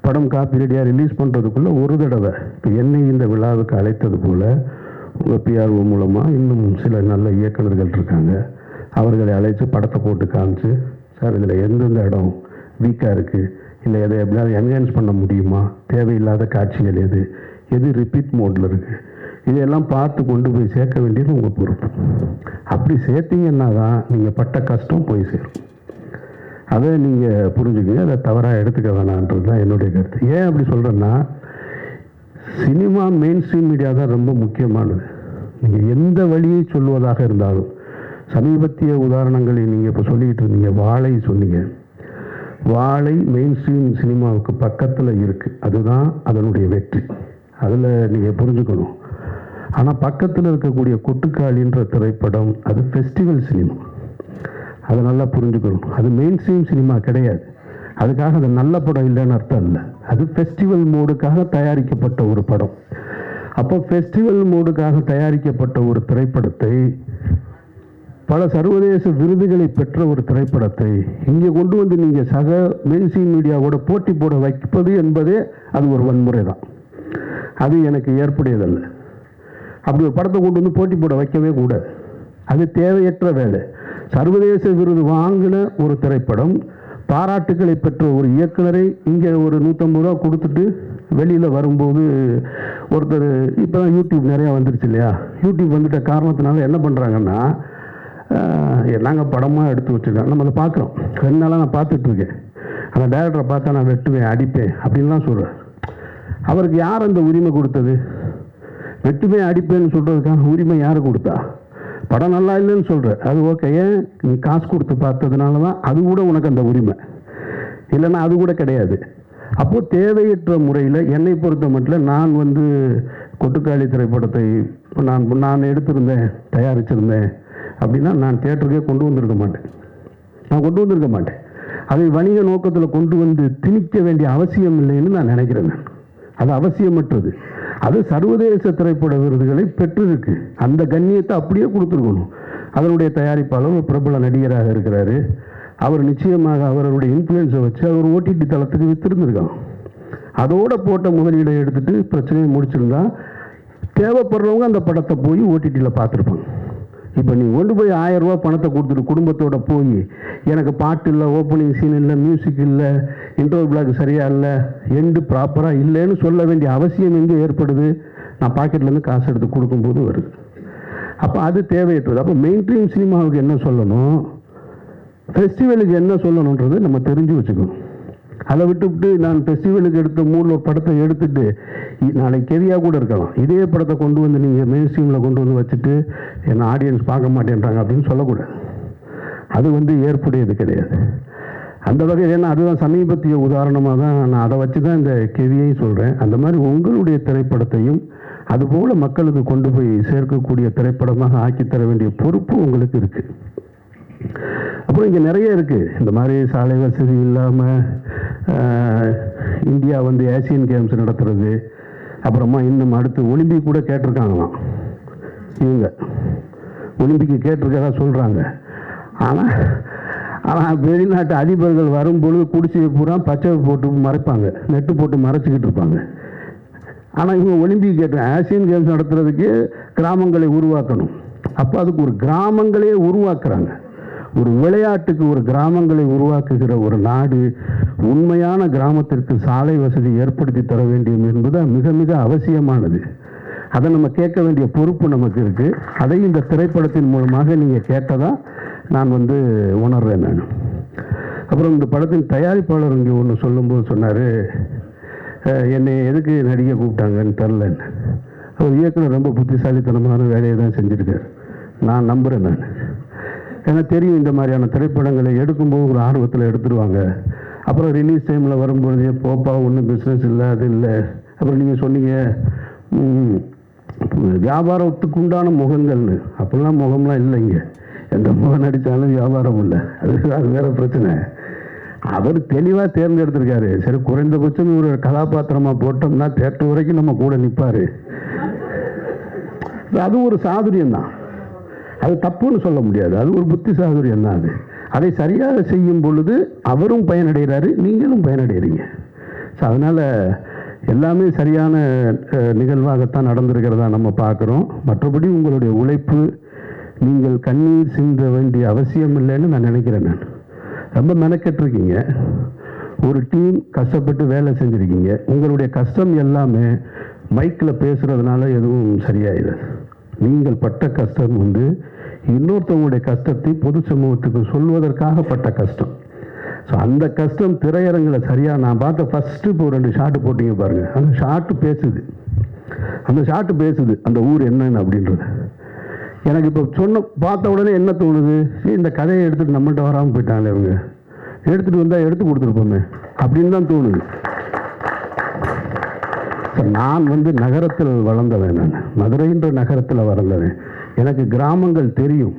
படம் காப்பி ரெடியாக ரிலீஸ் பண்ணுறதுக்குள்ளே ஒரு தடவை இப்போ என்னை இந்த விழாவுக்கு அழைத்தது போல் உங்கள் பிஆர்ஓ மூலமாக இன்னும் சில நல்ல இயக்குநர்கள் இருக்காங்க, அவர்களை அழைச்சி படத்தை போட்டு காமிச்சு, சார் இதில் எந்தெந்த இடம் வீக்காக இருக்குது, இல்லை எதை எப்படியாவது என்ஹான்ஸ் பண்ண முடியுமா, தேவையில்லாத காட்சிகள் எது ரிப்பீட் மோடில் இருக்குது, இதையெல்லாம் பார்த்து கொண்டு போய் சேர்க்க வேண்டியது உங்கள் பொறுப்பு. அப்படி சேர்த்தீங்கன்னா தான் நீங்கள் பட்ட கஷ்டம் போய் சேரும். அதை நீங்கள் புரிஞ்சுக்கங்க, அதை தவறாக எடுத்துக்க வேணான்றது தான் என்னுடைய கருத்து. ஏன் அப்படி சொல்கிறேன்னா, சினிமா மெயின் ஸ்ட்ரீம் மீடியா தான் ரொம்ப முக்கியமானது. நீங்கள் எந்த வழியை சொல்வதாக இருந்தாலும், சமீபத்திய உதாரணங்களை நீங்கள் இப்போ சொல்லிக்கிட்டு இருந்தீங்க, வாழை சொன்னீங்க. வாழை மெயின் ஸ்ட்ரீம் சினிமாவுக்கு பக்கத்தில் இருக்குது, அதுதான் அதனுடைய வெற்றி. அதில் நீங்கள் புரிஞ்சுக்கணும். ஆனால் பக்கத்தில் இருக்கக்கூடிய கொட்டுக்காளின்ற திரைப்படம் அது ஃபெஸ்டிவல் சினிமா. அதை நல்லா புரிஞ்சுக்கணும். அது மெயின் ஸ்ட்ரீம் சினிமா கிடையாது. அதுக்காக அது நல்ல படம் இல்லைன்னு அர்த்தம் இல்லை. அது ஃபெஸ்டிவல் மோடுக்காக தயாரிக்கப்பட்ட ஒரு படம். அப்போ ஃபெஸ்டிவல் மோடுக்காக தயாரிக்கப்பட்ட ஒரு திரைப்படத்தை, பல சர்வதேச விருதுகளை பெற்ற ஒரு திரைப்படத்தை இங்கே கொண்டு வந்து நீங்கள் சக மெயின்ஸ்ட்ரீம் மீடியாவோட போட்டி போட வைப்பது என்பதே அது ஒரு வன்முறை தான். அது எனக்கு ஏற்புடையதல்ல. அப்படி ஒரு படத்தை கொண்டு வந்து போட்டி போட வைக்கவே கூடாது. அது தேவையற்ற வேலை. சர்வதேச விருது வாங்கின ஒரு திரைப்படம், பாராட்டுக்களை பெற்ற ஒரு இயக்குனரை இங்கே ஒரு 150 ரூபா கொடுத்துட்டு வெளியில் வரும்போது ஒருத்தர், இப்போ தான் யூடியூப் நிறையா வந்துருச்சு இல்லையா, யூடியூப் வந்துட்ட காரணத்தினால என்ன பண்ணுறாங்கன்னா, நாங்கள் படமாக எடுத்து வச்சுருக்கோம், நம்ம அதை பார்க்குறோம். 2 நாளாக நான் பார்த்துட்ருக்கேன். அந்த டைரக்டரை பார்த்தா நான் வெட்டுவேன், அடிப்பேன் அப்படின்லாம் சொல்கிறேன். அவருக்கு யார் அந்த உரிமை கொடுத்தது? வெட்டுவேன் அடிப்பேன்னு சொல்கிறதுக்கான உரிமை யார் கொடுத்தா? படம் நல்லா இல்லைன்னு சொல்கிற, அது ஓகே, ஏன் நீ காசு கொடுத்து பார்த்ததுனால தான் அது கூட உனக்கு அந்த உரிமை, இல்லைன்னா அது கூட கிடையாது. அப்போது தேவையற்ற முறையில் என்னை பொறுத்த மட்டும் நான் கொட்டுக்காளி திரைப்படத்தை நான் எடுத்திருந்தேன், தயாரிச்சிருந்தேன் அப்படின்னா நான் தியேட்டருக்கே கொண்டு வந்திருக்க மாட்டேன். அதை வணிக நோக்கத்தில் கொண்டு வந்து திணிக்க வேண்டிய அவசியம் இல்லைன்னு நான் நினைக்கிறேன். அது அவசியமற்றது. அது சர்வதேச திரைப்பட விருதுகளை பெற்றிருக்கு. அந்த கண்ணியத்தை அப்படியே கொடுத்துருக்கணும். அதனுடைய தயாரிப்பாளர் ஒரு பிரபல நடிகராக இருக்கிறாரு. அவர் நிச்சயமாக அவருடைய இன்ஃப்ளூயன்ஸை வச்சு அவர் ஓடிடி தளத்துக்கு வித்திருந்துருக்காங்க. அதோட போட்ட முதலீடை எடுத்துட்டு பிரச்சனையை முடிச்சிருந்தா தேவைப்படுறவங்க அந்த படத்தை போய் ஓடிடியில் பார்த்துருப்பாங்க. இப்போ நீ கொண்டு போய் 1000 ரூபா பணத்தை கொடுத்துட்டு குடும்பத்தோட போய் எனக்கு பாட்டு இல்லை, ஓப்பனிங் சீன் இல்லை, மியூசிக் இல்லை, இன்டர்வல் பிளாக் சரியாக இல்லை, எண்டு ப்ராப்பராக இல்லைன்னு சொல்ல வேண்டிய அவசியம் எங்கே ஏற்படுது? நான் பாக்கெட்லேருந்து காசு எடுத்து கொடுக்கும்போது வருது. அப்போ அது தேவையற்றது. அப்போ மெயின் ஸ்ட்ரீம் சினிமாவுக்கு என்ன சொல்லணும், ஃபெஸ்டிவலுக்கு என்ன சொல்லணுன்றது நம்ம தெரிஞ்சு வச்சுக்கணும். அதை விட்டுவிட்டு நான் ஃபெஸ்டிவலுக்கு எடுத்த மூணு படத்தை எடுத்துட்டு நாளைக்கு கெவியாக கூட இருக்கலாம், இதே படத்தை கொண்டு வந்து நீங்கள் மெயின் ஸ்ட்ரீமில் கொண்டு வந்து வச்சுட்டு என்ன ஆடியன்ஸ் பார்க்க மாட்டேன்றாங்க அப்படின்னு சொல்லக்கூடாது. அது ஏற்புடையது கிடையாது. அந்த வகையில் ஏன்னா அதுதான் சமீபத்திய உதாரணமாக தான் நான் அதை வச்சு தான் இந்த கெவியை சொல்கிறேன். அந்த மாதிரி உங்களுடைய திரைப்படத்தையும் அதுபோல் மக்களுக்கு கொண்டு போய் சேர்க்கக்கூடிய திரைப்படமாக ஆக்கித்தர வேண்டிய பொறுப்பு உங்களுக்கு இருக்குது. அப்புறம் இங்கே நிறைய இருக்குது. இந்த மாதிரி சாலை வசதி இல்லாமல் இந்தியா ஏசியன் கேம்ஸ் நடத்துறது, அப்புறமா இன்னும் அடுத்து ஒலிம்பிக் கூட கேட்டிருக்காங்களாம். இவங்க ஒலிம்பிக்கு கேட்டிருக்கதா சொல்கிறாங்க. ஆனால் வெளிநாட்டு அதிபர்கள் வரும்பொழுது குடிசையை பூரா பச்சை போட்டு மறைப்பாங்க, நெட்டு போட்டு மறைச்சிக்கிட்டு இருப்பாங்க. ஆனால் இவங்க ஒலிம்பிக் ஆசியன் கேம்ஸ் நடத்துறதுக்கு கிராமங்களை உருவாக்கணும். அப்போ அதுக்கு ஒரு கிராமங்களே உருவாக்குறாங்க. ஒரு விளையாட்டுக்கு ஒரு கிராமங்களை உருவாக்குகிற ஒரு நாடு உண்மையான கிராமத்திற்கு சாலை வசதி ஏற்படுத்தி தர வேண்டும் என்பது மிக மிக அவசியமானது. அதை நம்ம கேட்க வேண்டிய பொறுப்பு நமக்கு இருக்குது. அதை இந்த திரைப்படத்தின் மூலமாக நீங்கள் கேட்டதாக நான் உணர்றேன். நான் அப்புறம் இந்த படத்தின் தயாரிப்பாளர் இங்கே ஒன்று சொல்லும்போது சொன்னார், என்னை எதுக்கு நடிகை கூப்பிட்டாங்கன்னு தெரிலன்னு. அவர் இயக்குனர் ரொம்ப புத்திசாலித்தனமான வேலையை தான் செஞ்சுருக்கார், நான் நம்புகிறேன். நான் எனக்கு தெரியும் இந்த மாதிரியான திரைப்படங்களை எடுக்கும்போது ஒரு ஆர்வத்தில் எடுத்துருவாங்க. அப்புறம் ரிலீஸ் டைமில் வரும்பொழுதே போப்பா ஒன்றும் பிஸ்னஸ் இல்லை, அது இல்லை. அப்புறம் நீங்கள் சொன்னீங்க வியாபாரத்துக்கு உண்டான முகங்கள்னு, அப்படிலாம் முகம்லாம் இல்லைங்க. எந்த முகம் நடித்தாலும் வியாபாரம் இல்லை, அது வேறு பிரச்சனை. அவர் தெளிவாக தேர்ந்தெடுத்திருக்காரு. சரி, குறைந்தபட்சம் ஒரு கதாபாத்திரமாக போட்டோம்னா தேட்டர் வரைக்கும் நம்ம கூட நிற்பார். அது ஒரு சாதுரியம் தான், அது தப்புன்னு சொல்ல முடியாது. அது ஒரு புத்தி சாதுரியம் தான். அதை சரியாக செய்யும் பொழுது அவரும் பயனடைகிறாரு, நீங்களும் பயனடைகிறீங்க. ஸோ அதனால் எல்லாமே சரியான நிகழ்வாகத்தான் நடந்திருக்கிறதா நம்ம பார்க்குறோம். மற்றபடி உங்களுடைய உழைப்பு, நீங்கள் கண்ணீர் சிந்த வேண்டிய அவசியம் இல்லைன்னு நான் நினைக்கிறேன். நான் ரொம்ப மெனக்கெட்டிருக்கீங்க, ஒரு டீம் கஷ்டப்பட்டு வேலை செஞ்சுருக்கீங்க. உங்களுடைய கஷ்டம் எல்லாமே மைக்கில் பேசுகிறதுனால எதுவும் சரியாயிடாது. நீங்கள் பட்ட கஷ்டம் இன்னொருத்தவங்களுடைய கஷ்டத்தை பொது சமூகத்துக்கு சொல்வதற்காக பட்ட கஷ்டம். ஸோ அந்த கஷ்டம் திரையரங்கில் சரியாக நான் பார்த்த ஃபஸ்ட்டு இப்போ 2 ஷாட்டு போட்டிங்க பாருங்கள், அந்த ஷாட்டு பேசுது அந்த ஊர் என்னன்னு அப்படின்றது. எனக்கு இப்போ பார்த்த உடனே என்ன தோணுது, இந்த கதையை எடுத்துகிட்டு நம்மள்கிட்ட வராமல் போயிட்டாங்களே, அவங்க எடுத்துகிட்டு வந்தால் எடுத்து கொடுத்துருப்போமே அப்படின்னு தான் தோணுது. நான் நகரத்தில் வளர்ந்தவன், நான் மதுரைன்ற நகரத்தில் வளர்ந்தவன். எனக்கு கிராமங்கள் தெரியும்.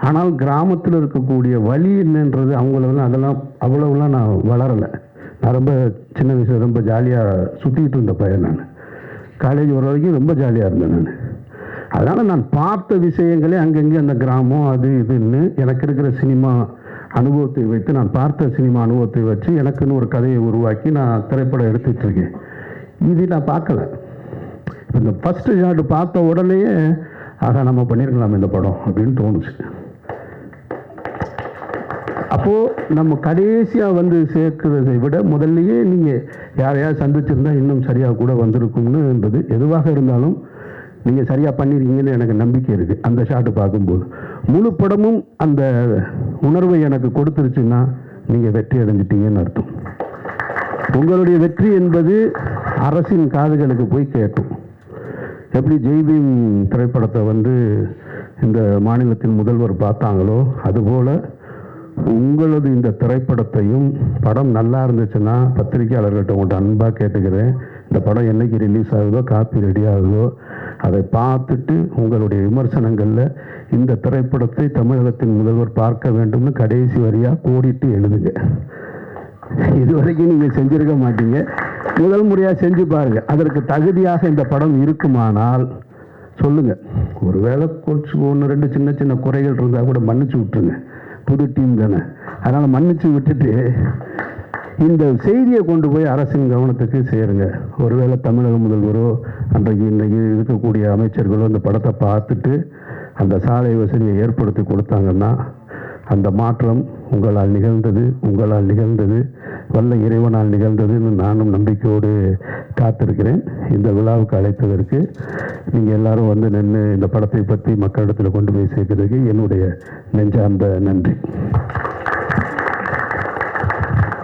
ஆனால் கிராமத்தில் இருக்கக்கூடிய வழி என்னன்றது அதெல்லாம் அவ்வளவுலாம் நான் வளரலை. நான் ரொம்ப சின்ன வயசில் ரொம்ப ஜாலியாக சுற்றிக்கிட்டு இருந்த பையன். நான் காலேஜ் வர வரைக்கும் ரொம்ப ஜாலியாக இருந்தேன் நான். அதனால் நான் பார்த்த விஷயங்களே அங்கங்கே அந்த கிராமம் அது இதுன்னு எனக்கு இருக்கிற சினிமா அனுபவத்தை வைத்து, நான் பார்த்த சினிமா அனுபவத்தை வச்சு எனக்குன்னு ஒரு கதையை உருவாக்கி நான் திரைப்படம் எடுத்துகிட்ருக்கேன். இது நான் பார்க்கல. இந்த ஃபஸ்ட்டு ஷாட் பார்த்த உடனேயே ஆகா நம்ம பண்ணியிருக்கலாம் இந்த படம் அப்படின்னு தோணுச்சு. அப்போது நம்ம கடைசியாக வந்து சேர்க்கிறதை விட முதல்லையே நீங்கள் யாரையாவது சந்திச்சிருந்தா இன்னும் சரியாக கூட வந்திருக்கும்னுன்றது. எதுவாக இருந்தாலும் நீங்கள் சரியாக பண்ணியிருக்கீங்கன்னு எனக்கு நம்பிக்கை இருக்குது. அந்த ஷாட்டு பார்க்கும்போது முழு படமும் அந்த உணர்வை எனக்கு கொடுத்துருச்சுன்னா நீங்கள் வெற்றி அடைஞ்சிட்டீங்கன்னு அர்த்தம். உங்களுடைய வெற்றி என்பது அரசின் காதுகளுக்கு போய் கேட்கும். எப்படி ஜெய்பீம் திரைப்படத்தை வந்து இந்த மாநிலத்தின் முதல்வர் பார்த்தாங்களோ, அதுபோல் உங்களது இந்த திரைப்படத்தையும் படம் நல்லா இருந்துச்சுன்னா பத்திரிகையாளர்கள்ட்ட உங்கள்கிட்ட அன்பாக கேட்டுக்கிறேன், இந்த படம் என்னைக்கு ரிலீஸ் ஆகுதோ காப்பி ரெடி ஆகுதோ அதை பார்த்துட்டு உங்களுடைய விமர்சனங்களில் இந்த திரைப்படத்தை தமிழகத்தின் முதல்வர் பார்க்க வேண்டும்னு கடைசி வரியாக கோடிட்டு எழுதுங்க. இது வரைக்கும் நீங்கள் செஞ்சிருக்க மாட்டீங்க. முதல் முறையாக செஞ்சு பாருங்கள். அதற்கு தகுதியாக இந்த படம் இருக்குமானால் சொல்லுங்கள். ஒருவேளை கொஞ்சம் 1-2 சின்ன சின்ன குறைகள் இருந்தால் கூட மன்னிச்சு விட்டுருங்க. புது டீம் தானே, அதனால் மன்னிச்சு விட்டுட்டு இந்த செய்தியை கொண்டு போய் அரசின் கவனத்துக்கு சேருங்க. ஒருவேளை தமிழக முதல்வரோ இன்றைக்கு இருக்கக்கூடிய அமைச்சர்களோ இந்த படத்தை பார்த்துட்டு அந்த சாலை வசதியை ஏற்படுத்தி கொடுத்தாங்கன்னா அந்த மாற்றம் உங்களால் நிகழ்ந்தது வல்ல இறைவனால் நிகழ்ந்ததுன்னு நானும் நம்பிக்கையோடு காத்திருக்கிறேன். இந்த விழாவுக்கு அழைத்ததற்கு நீங்கள் எல்லாரும் வந்து நின்று இந்த படத்தை பற்றி மக்களிடத்தில் கொண்டு போய் சேர்க்கிறதுக்கு என்னுடைய நெஞ்சார்ந்த நன்றி.